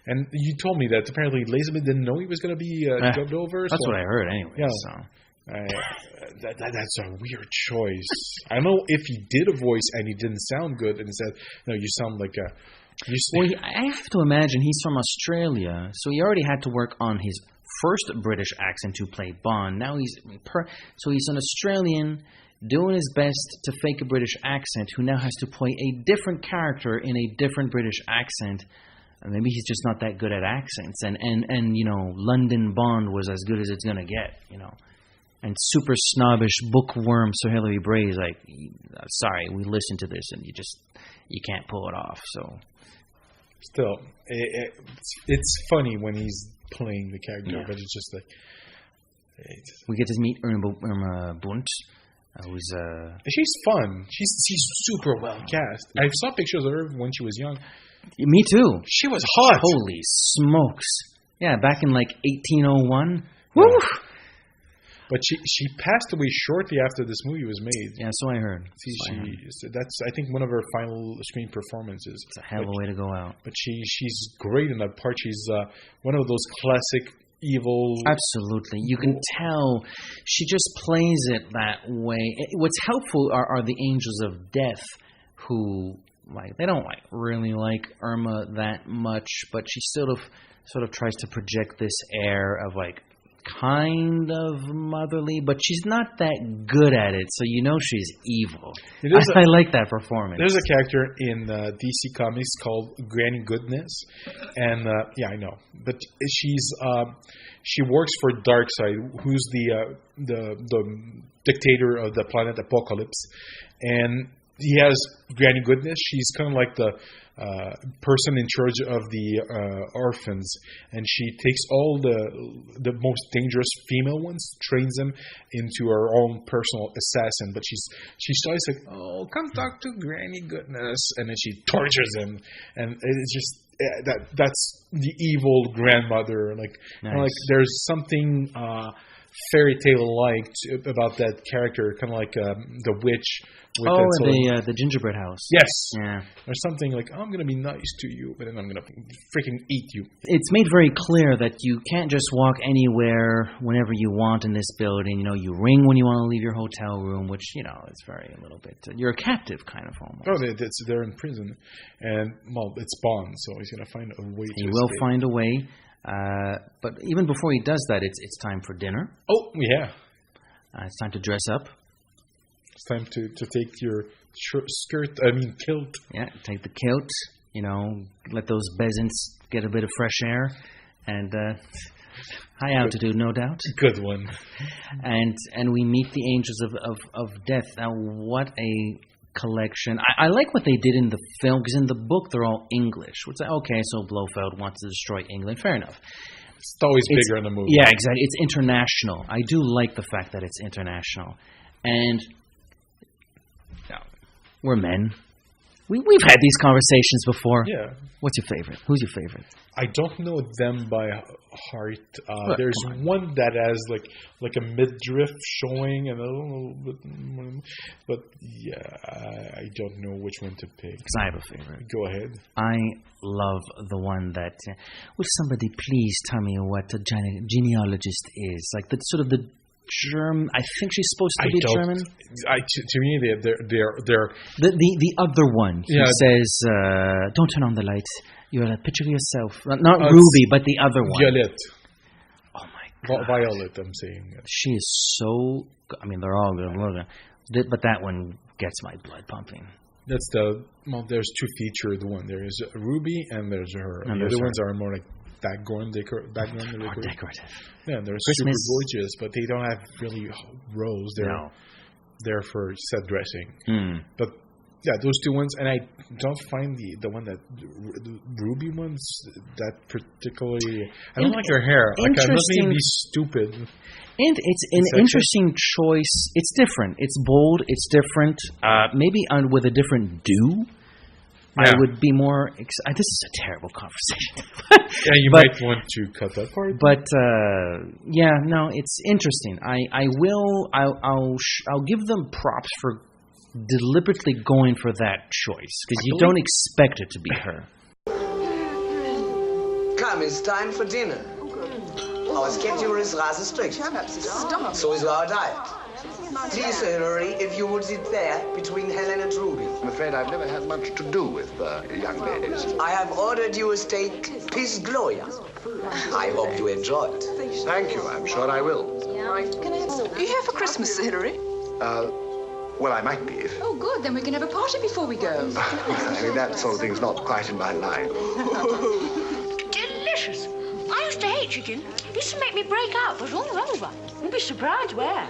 And you told me that apparently Lazenby didn't know he was going to be dubbed over. That's what I heard anyway. Yeah. So. That's a weird choice. I don't know if he did a voice and he didn't sound good and he said, no, you sound like a... I have to imagine he's from Australia, so he already had to work on his first British accent to play Bond. Now he's an Australian doing his best to fake a British accent, who now has to play a different character in a different British accent. Maybe he's just not that good at accents. And London Bond was as good as it's going to get, And super snobbish bookworm Sir Hilary Bray is like, sorry, we listened to this and you can't pull it off. So, still, it's funny when he's playing the character, but it's just like... We get to meet Irma Bunt. She's fun. She's super well cast. I saw pictures of her when she was young. Me too. She was hot. Holy smokes! Yeah, back in like 1801. Woo! But she passed away shortly after this movie was made. Yeah, so I heard. That's I think one of her final screen performances. It's a hell of a way to go out. But she's great in that part. She's one of those classic evil. Absolutely, you can tell she just plays it that way. What's helpful are the Angels of Death, who they don't really like Irma that much, but she sort of tries to project this air of kind of motherly, but she's not that good at it, so she's evil. I like that performance. There's a character in DC Comics called Granny Goodness, and I know, but she works for Darkseid, who's the dictator of the planet Apocalypse, and he has Granny Goodness. She's kind of like the person in charge of the orphans, and she takes all the most dangerous female ones, trains them into her own personal assassin. But she starts like, oh, come talk to Granny Goodness, and then she tortures him, and it's just that's the evil grandmother. Nice. There's something fairy tale-like about that character, kind of like the witch. With the gingerbread house. Yes. Yeah. Or something like, I'm going to be nice to you, but then I'm going to freaking eat you. It's made very clear that you can't just walk anywhere whenever you want in this building. You know, you ring when you want to leave your hotel room, which, you know, is very a little bit... you're a captive, kind of, almost. Oh, they're in prison. And, well, it's Bond, so he's going to find a way to He will find a way. But even before he does that, it's time for dinner. Oh, yeah. It's time to dress up. It's time to take your kilt. Yeah, take the kilt, you know, let those bezants get a bit of fresh air, and high altitude, no doubt. Good one. And we meet the angels of death. Now, what a collection. I like what they did in the film, because in the book they're all English. It's like, okay, so Blofeld wants to destroy England. Fair enough. It's always bigger in the movie. Yeah, exactly. It's international. I do like the fact that it's international. And... we're men. We've had these conversations before. Yeah. What's your favorite? Who's your favorite? I don't know them by heart. There's one that has like a midriff showing and a little bit, but yeah, I don't know which one to pick. Because I have a favorite. Go ahead. I love the one that. Will somebody please tell me what a genealogist is? Like the sort of the German. I think she's supposed to be German. To me, they're the other one. He says, "Don't turn on the lights. You're a picture of yourself." Not Ruby, but the other one. Violet. Oh my God. Violet. I'm saying. She is so. I mean, they're all good, but that one gets my blood pumping. That's there's two featured one. There is Ruby and there's her. And the other her. ones are more like background decorative. Yeah, they're Christmas. super gorgeous, but they don't have really rows. They're there for set dressing. But yeah, those two ones, and I don't find the one that the Ruby ones that particularly. I don't like her hair. Like, I'm not being be stupid. And it's an interesting choice. It's different. It's bold. It's different. Maybe with a different do. Yeah. I would be more. This is a terrible conversation. Yeah, you might want to cut that part. But yeah, no, it's interesting. I'll give them props for deliberately going for that choice, because you don't expect it to be her. Come, it's time for dinner. Our schedule is rather strict. So is our diet. Please, Sir Hilary, if you would sit there between Helen and Ruby. I'm afraid I've never had much to do with young ladies. I have ordered you a steak Piz Gloria. I hope you enjoy it. Thank you. I'm sure I will. Are you here for Christmas, Sir Hilary? Well, I might be. If... Oh, good. Then we can have a party before we go. I mean, that sort of thing's not quite in my line. Delicious. I used to hate chicken. It used to make me break out, but all over. You'd be surprised where.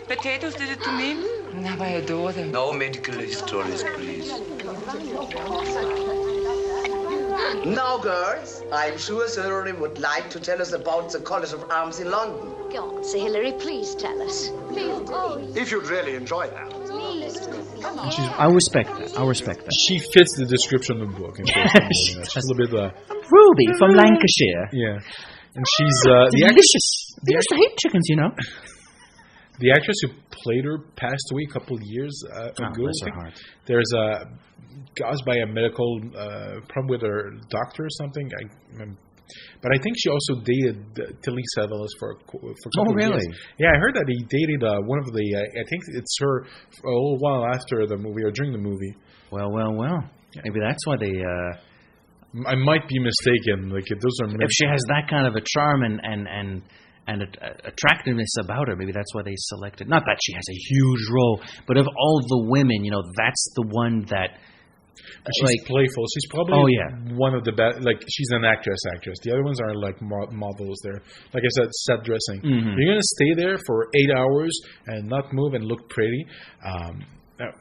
Potatoes did it to me. Now I adore them. No medical histories, please. Now, girls, I'm sure Sir Hilary would like to tell us about the College of Arms in London. Go on, Sir Hilary, please tell us. If you'd really enjoy that. I respect that. She fits the description of the book. She's a little bit Ruby from Lancashire. Yeah, and she's delicious. They used to hate chickens, you know. The actress who played her passed away a couple of years ago. Bless her heart. There's caused by a medical problem with her doctor or something. But I think she also dated Tilly Savalas for a couple of years. Yeah, I heard that he dated one of the. I think it's her a little while after the movie or during the movie. Well. Yeah. Maybe that's why they. I might be mistaken. Like those are. If she has that kind of a charm and attractiveness about her, maybe that's why they selected. Not that she has a huge role, but of all the women, you know, that's the one that. She's playful. She's probably one of the best. Like she's an actress. The other ones are like models. They're like I said, set dressing. Mm-hmm. You're gonna stay there for 8 hours and not move and look pretty.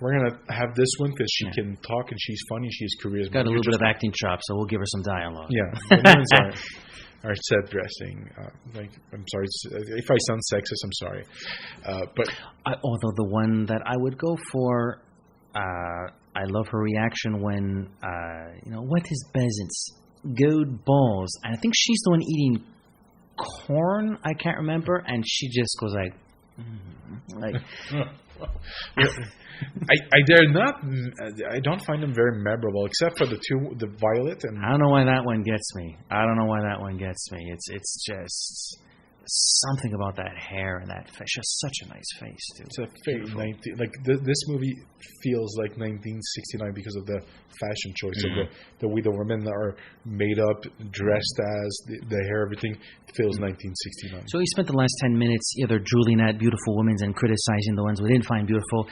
We're gonna have this one because she can talk and she's funny. She's charismatic. Got a little bit of acting chops, so we'll give her some dialogue. Yeah, the other ones are set dressing. I'm sorry if I sound sexist. I'm sorry, but although the one that I would go for. I love her reaction when, what is bezants? Goat balls. And I think she's the one eating corn. I can't remember. And she just goes like. I don't find them very memorable, except for the violet and. I don't know why that one gets me. It's just something about that hair and that face. Just such a nice face, too. It's a fake this movie feels like 1969 because of the fashion choice of the way the women are made up, dressed as the hair, everything feels 1969. So we spent the last 10 minutes either drooling at beautiful women and criticizing the ones we didn't find beautiful.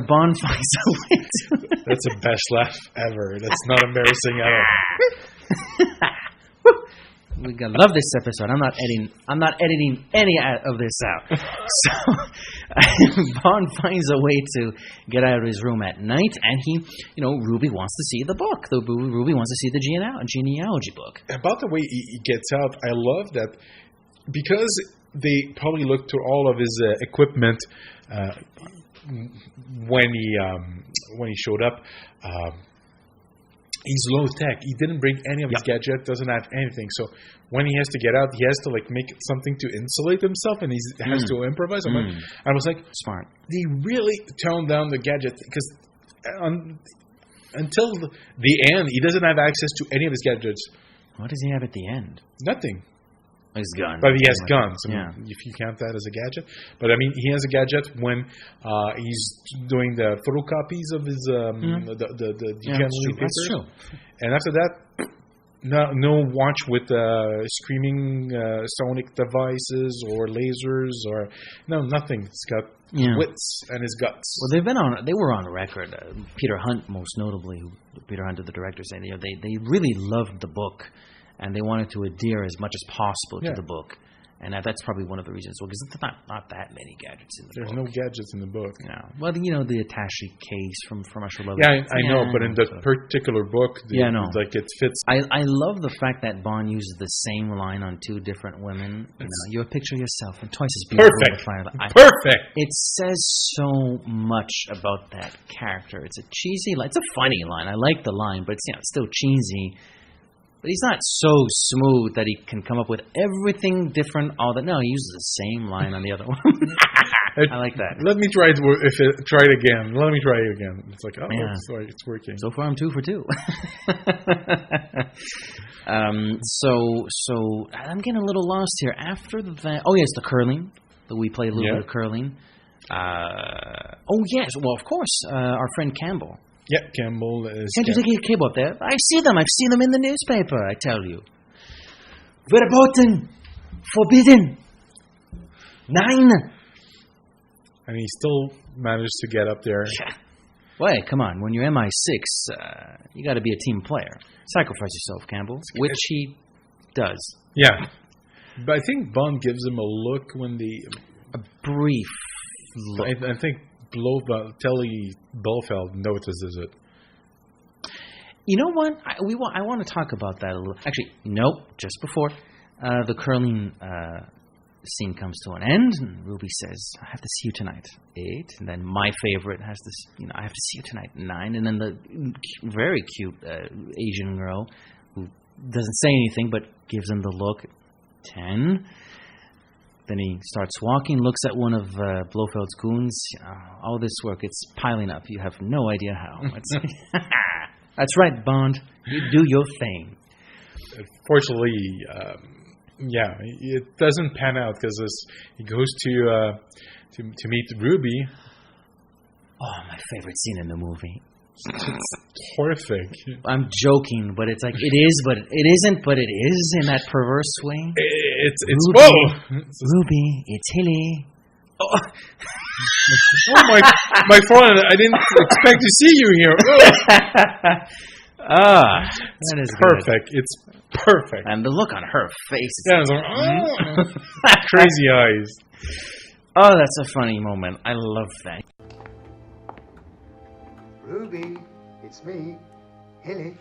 Bond finds a way to... That's the best laugh ever. That's not embarrassing at all. We're gonna love this episode. I'm not editing any of this out. So Bond finds a way to get out of his room at night, and Ruby wants to see the book. Ruby wants to see the genealogy book. About the way he gets out, I love that because they probably looked through all of his equipment when he showed up. He's low tech. He didn't bring any of his gadgets. Doesn't have anything. So when he has to get out, he has to make something to insulate himself, and he has to improvise. I was like, smart. They really toned down the gadgets because until the end, he doesn't have access to any of his gadgets. What does he have at the end? Nothing. His gun. But he has guns. If you count that as a gadget. But he has a gadget when he's doing the photocopies of his the genealogy papers. That's true. And after that, no watch with screaming sonic devices or lasers or nothing. It's got wits and his guts. Well, they were on record. Peter Hunt, most notably, Peter Hunt, the director, saying they really loved the book. And they wanted to adhere as much as possible to the book. And that's probably one of the reasons. Well, because there's not that many gadgets in the book. There's no gadgets in the book. No. Well, the attaché case from Usher Love. Yeah, I know, but in the particular book, it fits. I love the fact that Bond uses the same line on two different women. You picture yourself and twice as beautiful. Perfect. It says so much about that character. It's a cheesy line. It's a funny line. I like the line, but it's still cheesy. But he's not so smooth that he can come up with everything different. No, he uses the same line on the other one. I like that. Let me try it. Try it again. Let me try it again. It's like, it's working. So far, I'm 2 for 2. So I'm getting a little lost here. After that, the curling. We play a little bit of curling. Yes. Well, of course, our friend Campbell. Yeah, Campbell is... Can't you take your cable up there? I see them. I've seen them in the newspaper, I tell you. Verboten. Forbidden. 9. And he still managed to get up there. Wait, come on. When you're MI6, you got to be a team player. Sacrifice yourself, Campbell. Which he does. Yeah. But I think Bond gives him a look when a brief look. I think... Telly Blofeld notices it. You know what? I want to talk about that a little. Actually, nope. Just before the curling scene comes to an end, and Ruby says, "I have to see you tonight." 8, and then my favorite has this. I have to see you tonight. 9, and then the very cute Asian girl who doesn't say anything but gives him the look. 10. Then he starts walking, looks at one of Blofeld's goons. All this work, it's piling up. You have no idea how. That's right, Bond. You do your thing. Fortunately, it doesn't pan out because he goes to meet Ruby. Oh, my favorite scene in the movie. It's horrific. I'm joking, but it's like it is, but it isn't, but it is in that perverse way. It's Ruby, it's Hilly. Oh, my phone! I didn't expect to see you here. That is perfect. Good. It's perfect. And the look on her face. Crazy eyes. Oh, that's a funny moment. I love that. Ruby, it's me, Hilly.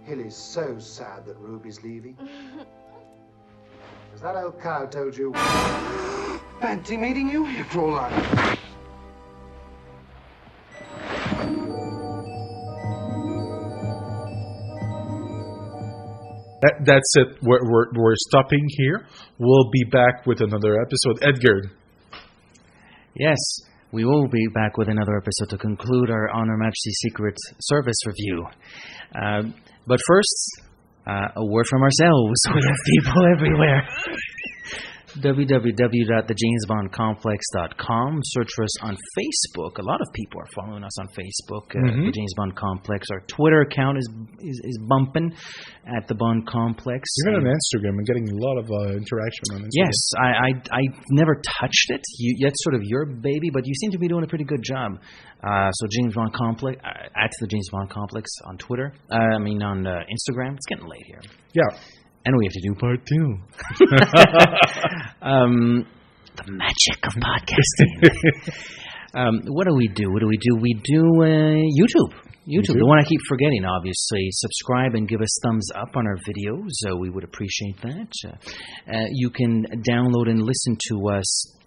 Hilly's so sad that Ruby's leaving. Has that old cow told you? Fancy meeting you, you Fraulein. That's it. We're stopping here. We'll be back with another episode. Edgar. Yes, we will be back with another episode to conclude our On Her Majesty's Secret Service review. But first, a word from ourselves. We have people everywhere. www.thejamesbondcomplex.com. Search for us on Facebook. A lot of people are following us on Facebook. The James Bond Complex. Our Twitter account is bumping at the Bond Complex. Even on Instagram, I'm getting a lot of interaction on Instagram. Yes, I never touched it. That's sort of your baby, but you seem to be doing a pretty good job. So James Bond Complex at the James Bond Complex on Twitter. On Instagram. It's getting late here. Yeah. And we have to do part 2. The magic of podcasting. What do we do? We do YouTube. YouTube, the one I keep forgetting, obviously. Subscribe and give us thumbs up on our videos. We would appreciate that. You can download and listen to us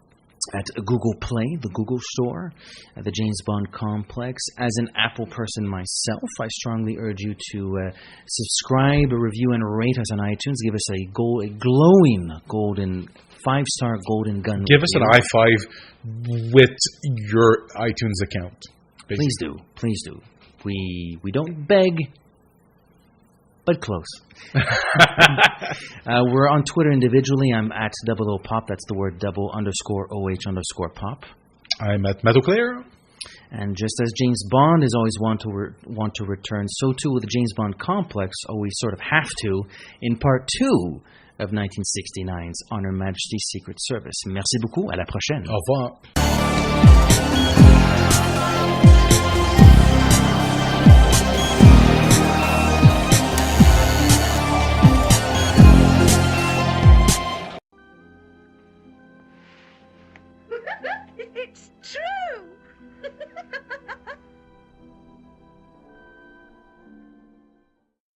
at Google Play, the Google Store, the James Bond Complex. As an Apple person myself, I strongly urge you to subscribe, review, and rate us on iTunes. Give us a glowing golden 5-star golden gun. Give us an i5 with your iTunes account. Basically. Please do. We don't beg, but close. We're on Twitter individually. I'm at @00pop. That's the word _OH_pop. I'm at Mathieu. And just as James Bond is always want to return, so too with the James Bond Complex always sort of have to in part 2 of 1969's On Her Majesty's Secret Service. Merci beaucoup. À la prochaine. Au revoir.